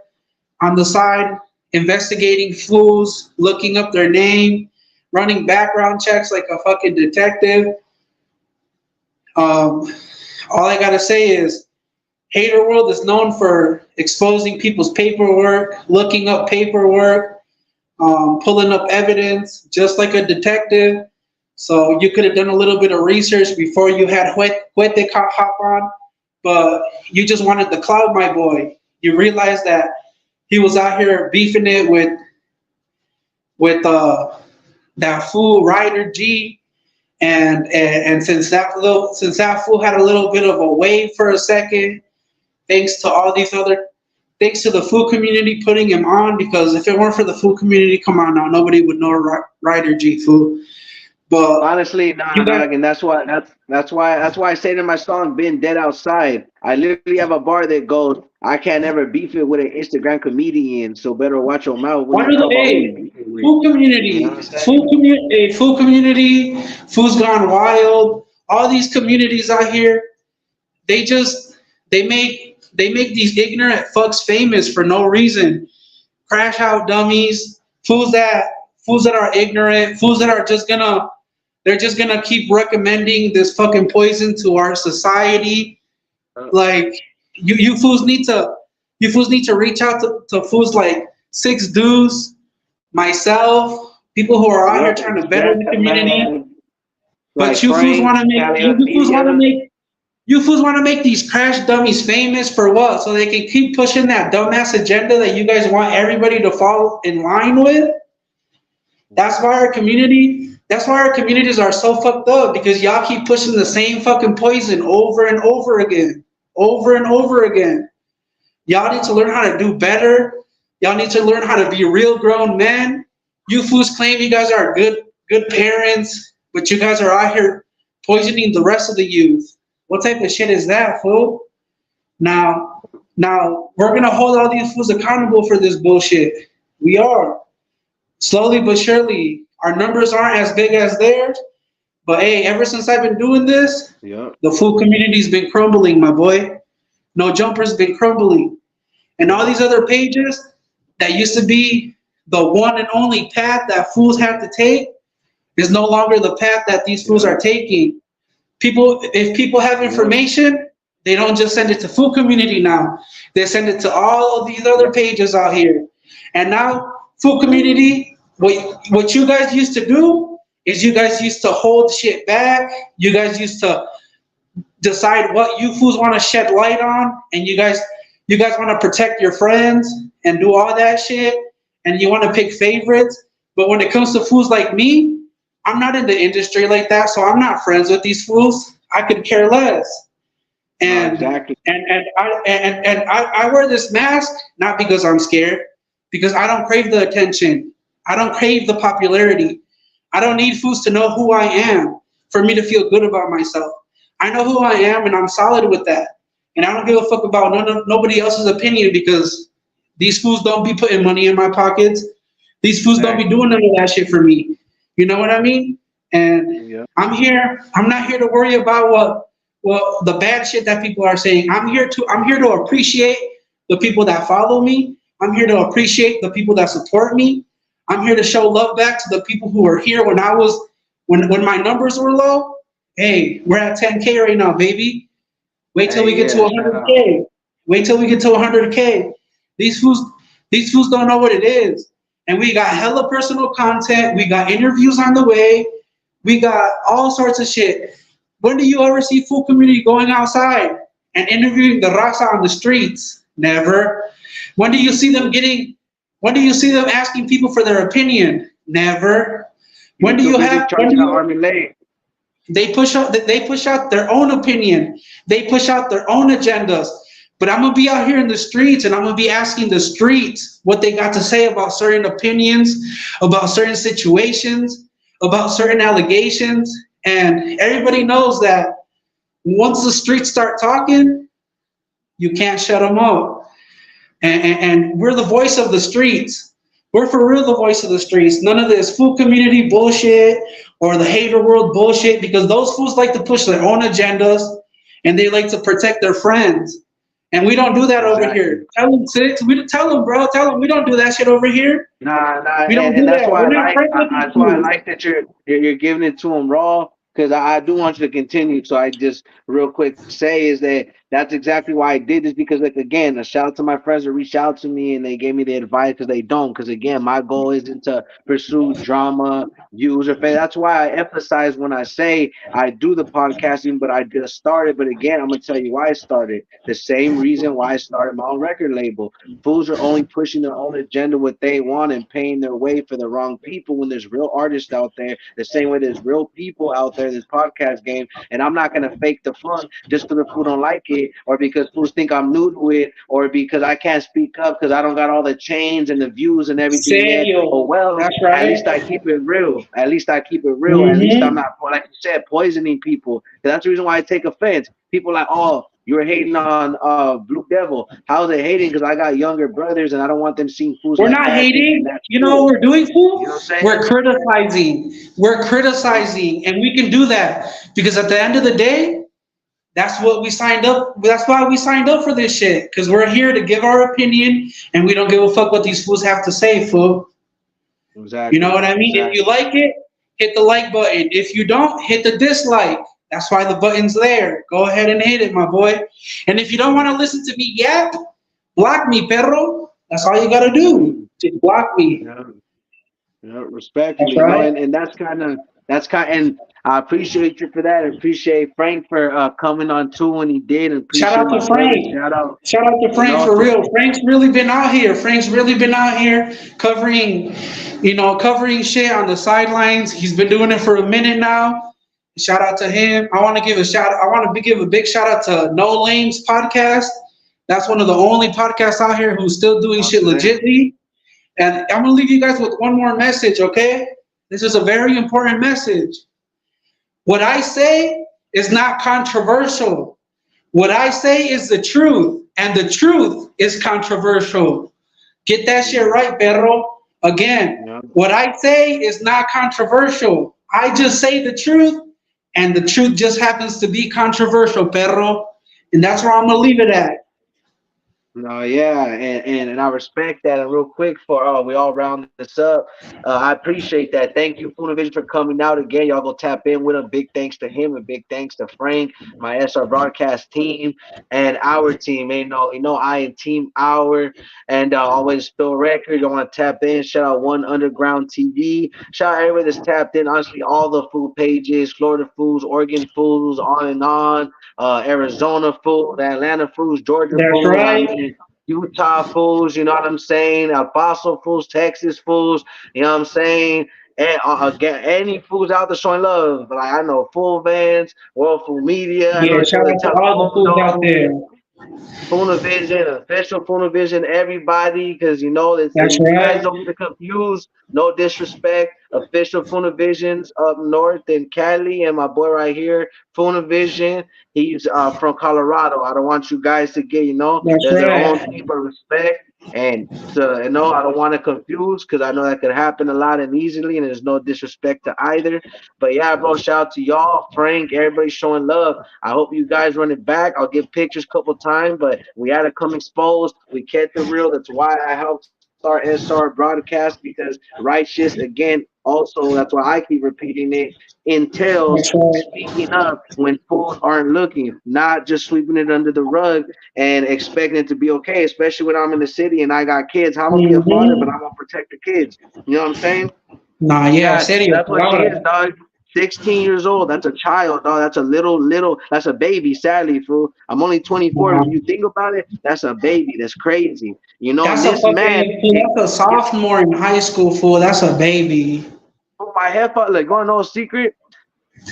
on the side investigating fools, looking up their name, running background checks like a fucking detective. All I gotta say is, Hater World is known for exposing people's paperwork, looking up paperwork, pulling up evidence, just like a detective. So you could have done a little bit of research before you had CUETE hop on, but you just wanted the cloud, my boy. You realized that he was out here beefing it with that fool Ryder G, and since that fool had a little bit of a wave for a second, thanks to the food community putting him on, because if it weren't for the food community, come on now, nobody would know Ryder G, fool. But honestly, nah, dog, and that's why I say in my song "Been Dead Outside," I literally have a bar that goes, "I can't ever beef it with an Instagram comedian, so better watch your mouth when you talk about who you beef it with." food community, You know what I'm saying? food community, Food's Gone Wild, all these communities out here, they make these ignorant fucks famous for no reason. Crash out dummies, fools that are ignorant, fools that are just gonna keep recommending this fucking poison to our society. Like you fools need to reach out to fools like Six Dudes, myself, people who are out here trying to better the community. But Like you fools want to make these crash dummies famous for what? So they can keep pushing that dumbass agenda that you guys want everybody to fall in line with? That's why our communities are so fucked up, because y'all keep pushing the same fucking poison over and over again. Over and over again. Y'all need to learn how to do better. Y'all need to learn how to be real grown men. You fools claim you guys are good parents, but you guys are out here poisoning the rest of the youth. What type of shit is that, fool? Now we're gonna hold all these fools accountable for this bullshit. We are. Slowly but surely, our numbers aren't as big as theirs. But hey, ever since I've been doing this, the food community's been crumbling, my boy. No Jumper's been crumbling. And all these other pages that used to be the one and only path that fools have to take is no longer the path that these fools are taking. If people have information, they don't just send it to food community now. They send it to all of these other pages out here. And now, food community, what you guys used to do is you guys used to hold shit back. You guys used to decide what you fools want to shed light on, and you guys want to protect your friends and do all that shit, and you want to pick favorites. But when it comes to fools like me, I'm not in the industry like that, so I'm not friends with these fools. I could care less. And exactly. and I wear this mask not because I'm scared, because I don't crave the attention. I don't crave the popularity. I don't need fools to know who I am for me to feel good about myself. I know who I am, and I'm solid with that. And I don't give a fuck about nobody else's opinion because these fools don't be putting money in my pockets. These fools don't be doing none of that shit for me. You know what I mean? And Yeah. I'm here. I'm not here to worry about what the bad shit that people are saying. I'm here to appreciate the people that follow me. I'm here to appreciate the people that support me. I'm here to show love back to the people who were here when my numbers were low. Hey, we're at 10K right now, baby. Wait till we Hey, get to yeah, shout out. 100K. Wait till we get to 100K. These fools, these fools don't know what it is. And we got hella personal content. We got interviews on the way. We got all sorts of shit. When do you ever see full community going outside and interviewing the raza on the streets? Never. When do you see them asking people for their opinion? Never. You're too busy charging the army late. They push out their own opinion. They push out their own agendas. But I'm gonna be out here in the streets and I'm gonna be asking the streets what they got to say about certain opinions, about certain situations, about certain allegations. And everybody knows that once the streets start talking, you can't shut them up. And we're the voice of the streets. We're for real the voice of the streets. None of this food community bullshit or the hater world bullshit, because those fools like to push their own agendas and they like to protect their friends. And we don't do that over here. Tell them, bro. Tell them we don't do that shit over here. Nah, We don't and do that's that. why We're not friends with these that's why I fools. like that you're giving it to them raw. Because I do want you to continue. So I just real quick say is that that's exactly why I did this. Because like again, a shout out to my friends that reached out to me and they gave me the advice because they don't. Because again, my goal isn't to pursue drama, views, or fame. That's why I emphasize when I say I do the podcasting, but I just started. But again, I'm gonna tell you why I started. The same reason why I started my own record label. Fools are only pushing their own agenda, what they want, and paying their way for the wrong people when there's real artists out there, the same way there's real people out there in this podcast game. And I'm not going to fake the fun just because the fool don't like it or because fools think I'm new to it or because I can't speak up because I don't got all the chains and the views and everything yet. Oh, Serio. well, That's at right. least I keep it real. At least I keep it real. At least I'm Mm-hmm. not, like you said, poisoning people. That's the reason why I take offense. People like, oh, you're hating on Blue Devil. How's it hating? Because I got younger brothers and I don't want them seeing fools We're like not that thinking hating. that's You know what cool. we're doing, You fool? know what I'm saying? We're criticizing. We're criticizing. And we can do that because at the end of the day, that's what we signed up. That's why we signed up for this shit. Because we're here to give our opinion and we don't give a fuck what these fools have to say, fool. You know Exactly. what I mean? If you Exactly. like it, hit the like button. If you don't, hit the dislike. That's why the button's there. Go ahead and hit it, my boy. And if you don't want to listen to me yap, block me, perro. That's all you gotta do. Just block me. Yeah. Yeah, That's respectfully, right. and and I appreciate you for that. I appreciate Frank for coming on too when he did, and Shout appreciate out my to brother. Frank. Shout out, Shout out to Frank for to real. Frank's really been out here. Frank's really been out here covering, covering shit on the sidelines. He's been doing it for a minute now. Shout out to him. I want to give a big shout out to No Lames podcast. That's one of the only podcasts out here who's still doing shit okay. legitly. And I'm gonna leave you guys with one more message, okay? This is a very important message. What I say is not controversial. What I say is the truth, and the truth is controversial. Get that shit right, perro. Again, Yeah. what I say is not controversial. I just say the truth, and the truth just happens to be controversial, perro. And that's where I'm gonna leave it at. No, yeah, and I respect that. And real quick, for we all round this up. I appreciate that. Thank you, FOONIVISION, for coming out again. Y'all go tap in with him. Big thanks to him and big thanks to Frank, my SR broadcast team, and our team. I and Team Hour, and always Spill Record. You want to tap in? Shout out One Underground TV. Shout out everybody that's tapped in. Honestly, all the food pages, Florida Foods, Oregon Foods, on and on. Arizona food, Atlanta foods, Georgia That's food. I right. mean, Utah foods. You know what I'm saying? El Paso foods, Texas foods. You know what I'm saying? And again, any foods out there showing love. Like I know Full Vans, World Food Media. I know Yeah, it's shout the out to all the foods out Telemundo. there. FOONIVISION, official FOONIVISION, everybody, because you know that That's you guys right. don't get confused. No disrespect. Official FOONIVISION's up north in Cali, and my boy right here, FOONIVISION. He's from Colorado. I don't want you guys to get, That's there's their own right. thing, but respect. And so, I don't want to confuse because I know that could happen a lot and easily, and there's no disrespect to either. But yeah, bro, shout out to y'all, Frank, everybody showing love. I hope you guys run it back. I'll give pictures a couple times, but we had to come exposed. We kept the real. That's why I helped start SR broadcast because righteous again. Also, that's why I keep repeating it. Entails That's right. speaking up when fools aren't looking, not just sweeping it under the rug and expecting it to be okay. Especially when I'm in the city and I got kids. I'm gonna be a father, but Mm-hmm. I'm gonna protect the kids. You know what I'm saying? Nah, yeah, Yeah, serio. that's what she is, dog. 16 years old. That's a child, dog. That's a little. That's a baby. Sadly, fool. I'm only 24. Nah. If you think about it, that's a baby. That's crazy. And That's a this man, fucking, that's a sophomore in high school, fool. That's a baby. my headphones, like, going no secret.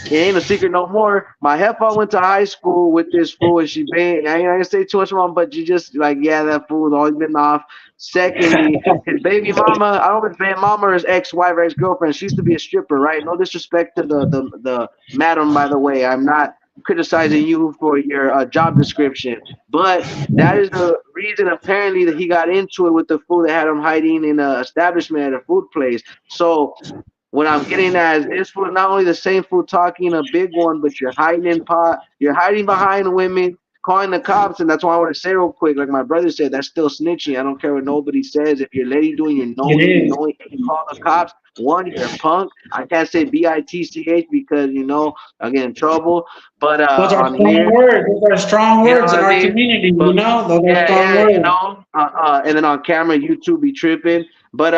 It ain't a secret no more. My heifer went to high school with this fool, and she been. I ain't gonna say too much wrong, but you just like, yeah, that fool's always been off. Secondly, his baby mama, I don't know if his baby mama or his ex-wife or ex-girlfriend. She used to be a stripper, right? No disrespect to the madam, by the way. I'm not criticizing you for your job description, but that is the reason apparently that he got into it with the fool that had him hiding in a establishment at a food place. So what I'm getting at is this fool not only the same fool talking a big one, but you're hiding in pot, you're hiding behind women, calling the cops, and that's why I want to say real quick, like my brother said, that's still snitching. I don't care what nobody says. If your lady doing your It knowingly, is. knowing, and you call the cops, one, you're a punk. I can't say bitch because I get in trouble. But Those are on strong here, words. Those are strong you know words what in I our mean? community, you But know? Those are yeah, strong yeah, words. and then on camera, YouTube be tripping. But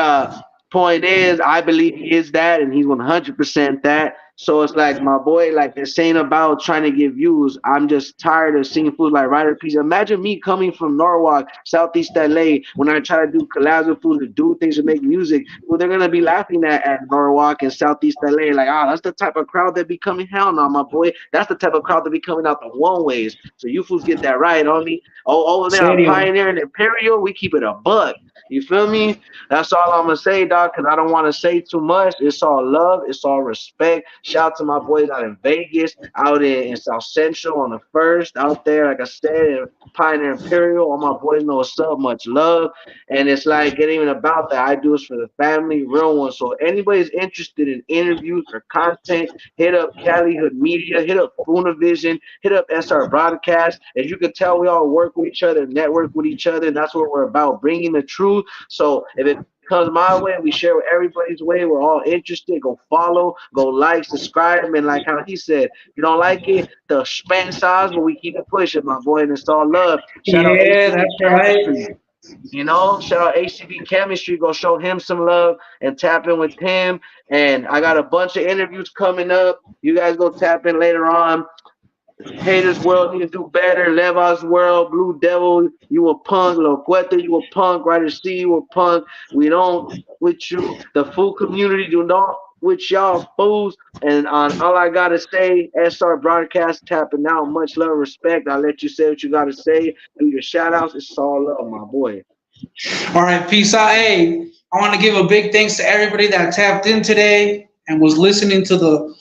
point is, I believe he is that, and he's 100% that. So it's like my boy, like this ain't about trying to get views. I'm just tired of seeing fools like Ryder Peace. Imagine me coming from Norwalk, Southeast LA, when I try to do collabs with fools to do things to make music. Well, they're gonna be laughing at Norwalk and Southeast LA, like, that's the type of crowd that be coming. Hell no, my boy. That's the type of crowd that be coming out the one ways. So you fools get that right, only. Oh, over there on Serio. Pioneer and Imperial, we keep it a buck. You feel me? That's all I'm gonna say, dog. Because I don't want to say too much. It's all love. It's all respect. Shout out to my boys out in Vegas, out in South Central on the first, out there, like I said, in Pioneer Imperial. All my boys know what's up. Much love. And it's like, it ain't even about that. I do this for the family, real ones. So anybody's interested in interviews or content, hit up Cali Hood Media, hit up FOONIVISION, hit up SR Broadcast. As you can tell, we all work with each other, network with each other. And that's what we're about, bringing the truth. So if it comes my way, we share with everybody's way. We're all interested. Go follow, go like, subscribe, and like how he said, if you don't like it, the span size, but we keep it pushing, my boy, and it's all love. Shout out Yeah, ACB that's Chemistry. right. Shout out ACB Chemistry. Go show him some love and tap in with him. And I got a bunch of interviews coming up. You guys go tap in later on. Haters World need to do better. Levi's World, Blue Devil, you a punk. CUETE, you a punk. Ryder C, you a punk. We don't with you. The food community do not with y'all fools. And on all I gotta say, SR Broadcast tapping out. Much love, respect. I'll let you say what you gotta say. Do your shout outs. It's all love, my boy. All right, peace out. Hey, I want to give a big thanks to everybody that tapped in today and was listening to the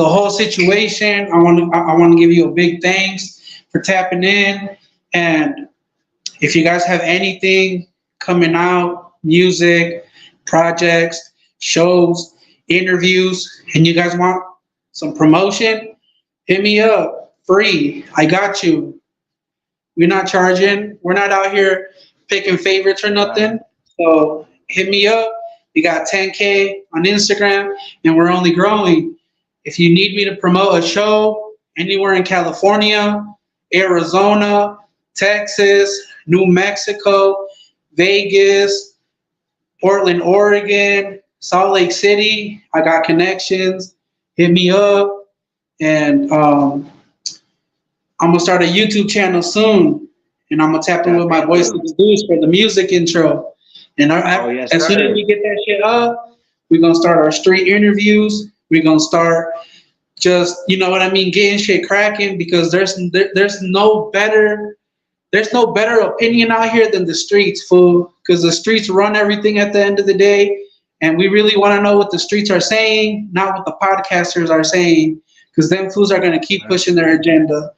whole situation. I want to give you a big thanks for tapping in. And if you guys have anything coming out, music, projects, shows, interviews, and you guys want some promotion, hit me up. Free. I got you. We're not charging. We're not out here picking favorites or nothing. So hit me up. We got 10K on Instagram, and we're only growing. If you need me to promote a show anywhere in California, Arizona, Texas, New Mexico, Vegas, Portland, Oregon, Salt Lake City, I got connections. Hit me up. And I'm gonna start a YouTube channel soon, and I'm gonna tap in with my voice to produce for the music intro. And Oh, yes, as soon as sir. we get that shit up, we're gonna start our street interviews. We're gonna start just, you know what I mean, getting shit cracking because there's no better there's no better opinion out here than the streets, fool, because the streets run everything at the end of the day. And we really want to know what the streets are saying, not what the podcasters are saying, because them fools are going to keep pushing their agenda.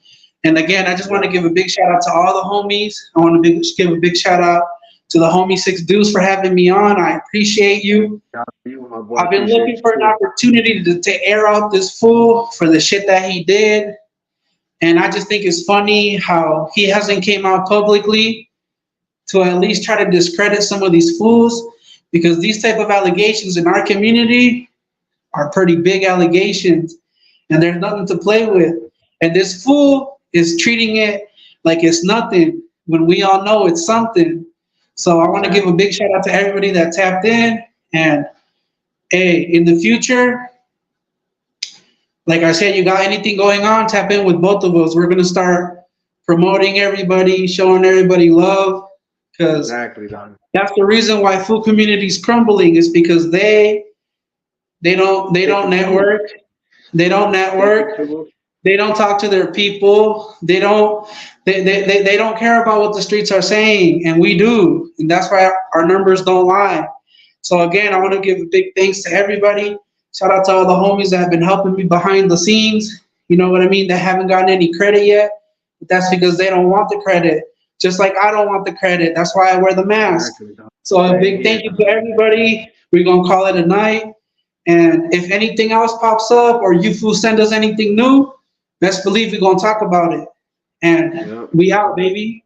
And again, I just want to give a big shout out to all the homies. I want to give a big shout out to the homie Six Deuce for having me on. I appreciate you. I've been looking for an opportunity to air out this fool for the shit that he did. And I just think it's funny how he hasn't came out publicly to at least try to discredit some of these fools, because these type of allegations in our community are pretty big allegations and there's nothing to play with. And this fool is treating it like it's nothing when we all know it's something. So I want to give a big shout out to everybody that tapped in. And hey, in the future, like I said, you got anything going on, tap in with both of us. We're going to start promoting everybody, showing everybody love, because that's the reason why food community is crumbling, is because they don't network. They don't network. They don't talk to their people. They don't care about what the streets are saying, and we do. And that's why our numbers don't lie. So again, I want to give a big thanks to everybody. Shout out to all the homies that have been helping me behind the scenes. You know what I mean? That haven't gotten any credit yet. But that's because they don't want the credit. Just like I don't want the credit. That's why I wear the mask. So a big thank you to everybody. We're going to call it a night. And if anything else pops up or you fools send us anything new, best believe we're going to talk about it. And we out, baby.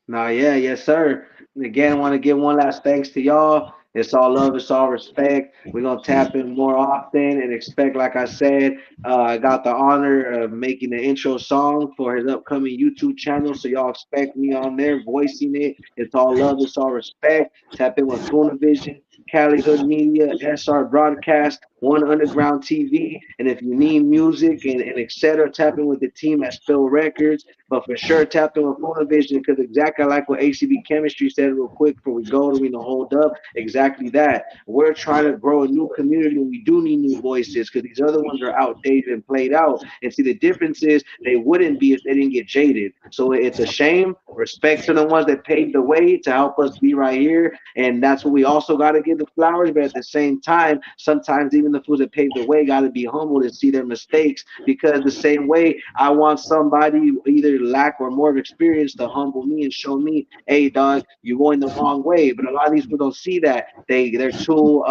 Yes, sir. Again, I want to give one last thanks to y'all. It's all love, it's all respect. We're gonna tap in more often and expect, like I said, I got the honor of making the intro song for his upcoming YouTube channel. So y'all expect me on there voicing it. It's all love, it's all respect. Tap in with FOONIVISION, Cali Hood Media, SR Broadcast, One Underground TV. And if you need music and etc., tap in with the team at Spill Records. But for sure, tap in with FOONIVISION, because exactly like what ACB Chemistry said real quick before we go to we know hold up. Exactly that. We're trying to grow a new community, and we do need new voices, because these other ones are outdated and played out. And see, the difference is they wouldn't be if they didn't get jaded. So it's a shame. Respect to the ones that paved the way to help us be right here. And that's what we also got to give the flowers. But at the same time, sometimes even the fools that paved the way got to be humble and see their mistakes, because the same way I want somebody either lack or more of experience to humble me and show me, hey, dog, you're going the wrong way. But a lot of these people don't see that. They're too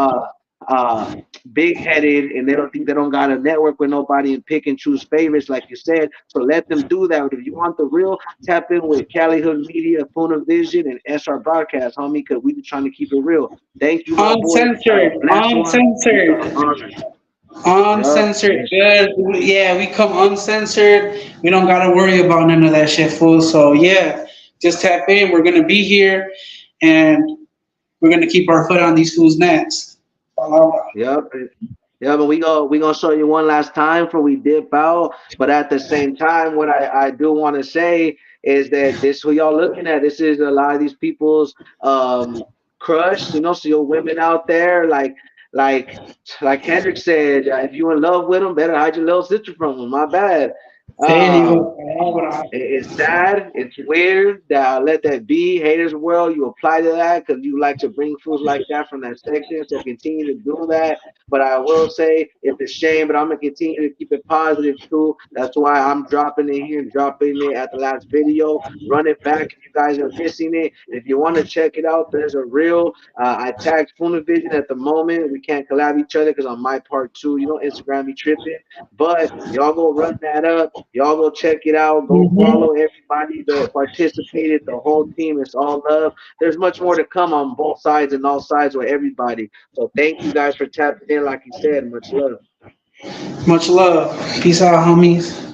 big headed, and they don't think they don't got to network with nobody and pick and choose favorites, like you said. So let them do that. But if you want the real, tap in with Cali Hood Media, FOONIVISION, and SR Broadcast, homie, because we be trying to keep it real. Thank you, my Uncensored, uncensored. Uncensored, good. Yeah, we come uncensored. We don't gotta worry about none of that shit, fool. So yeah, just tap in. We're gonna be here, and we're gonna keep our foot on these fools' necks. Yep. Yeah, but we gonna show you one last time before we dip out. But at the same time, what I do want to say is that this who y'all looking at. This is a lot of these people's crush. You know, so your women out there, like like Kendrick said, if you in love with them, better hide your little sister from them. My bad. Um, it's sad. It's weird that I let that be. Haters world, you apply to that because you like to bring fools like that from that section. So continue to do that. But I will say it's a shame, but I'm gonna continue to keep it positive too. That's why I'm dropping it here, dropping it at the last video. Run it back if you guys are missing it. And if you want to check it out, there's a reel. I tagged FOONIVISION at the moment. We can't collab each other because on my part too, you know, Instagram be tripping. But y'all go run that up. Y'all go check it out. Go follow everybody that participated, the whole team. It's all love. There's much more to come on both sides and all sides with everybody. So thank you guys for tapping in. Like you said, much love. Much love. Peace out, homies.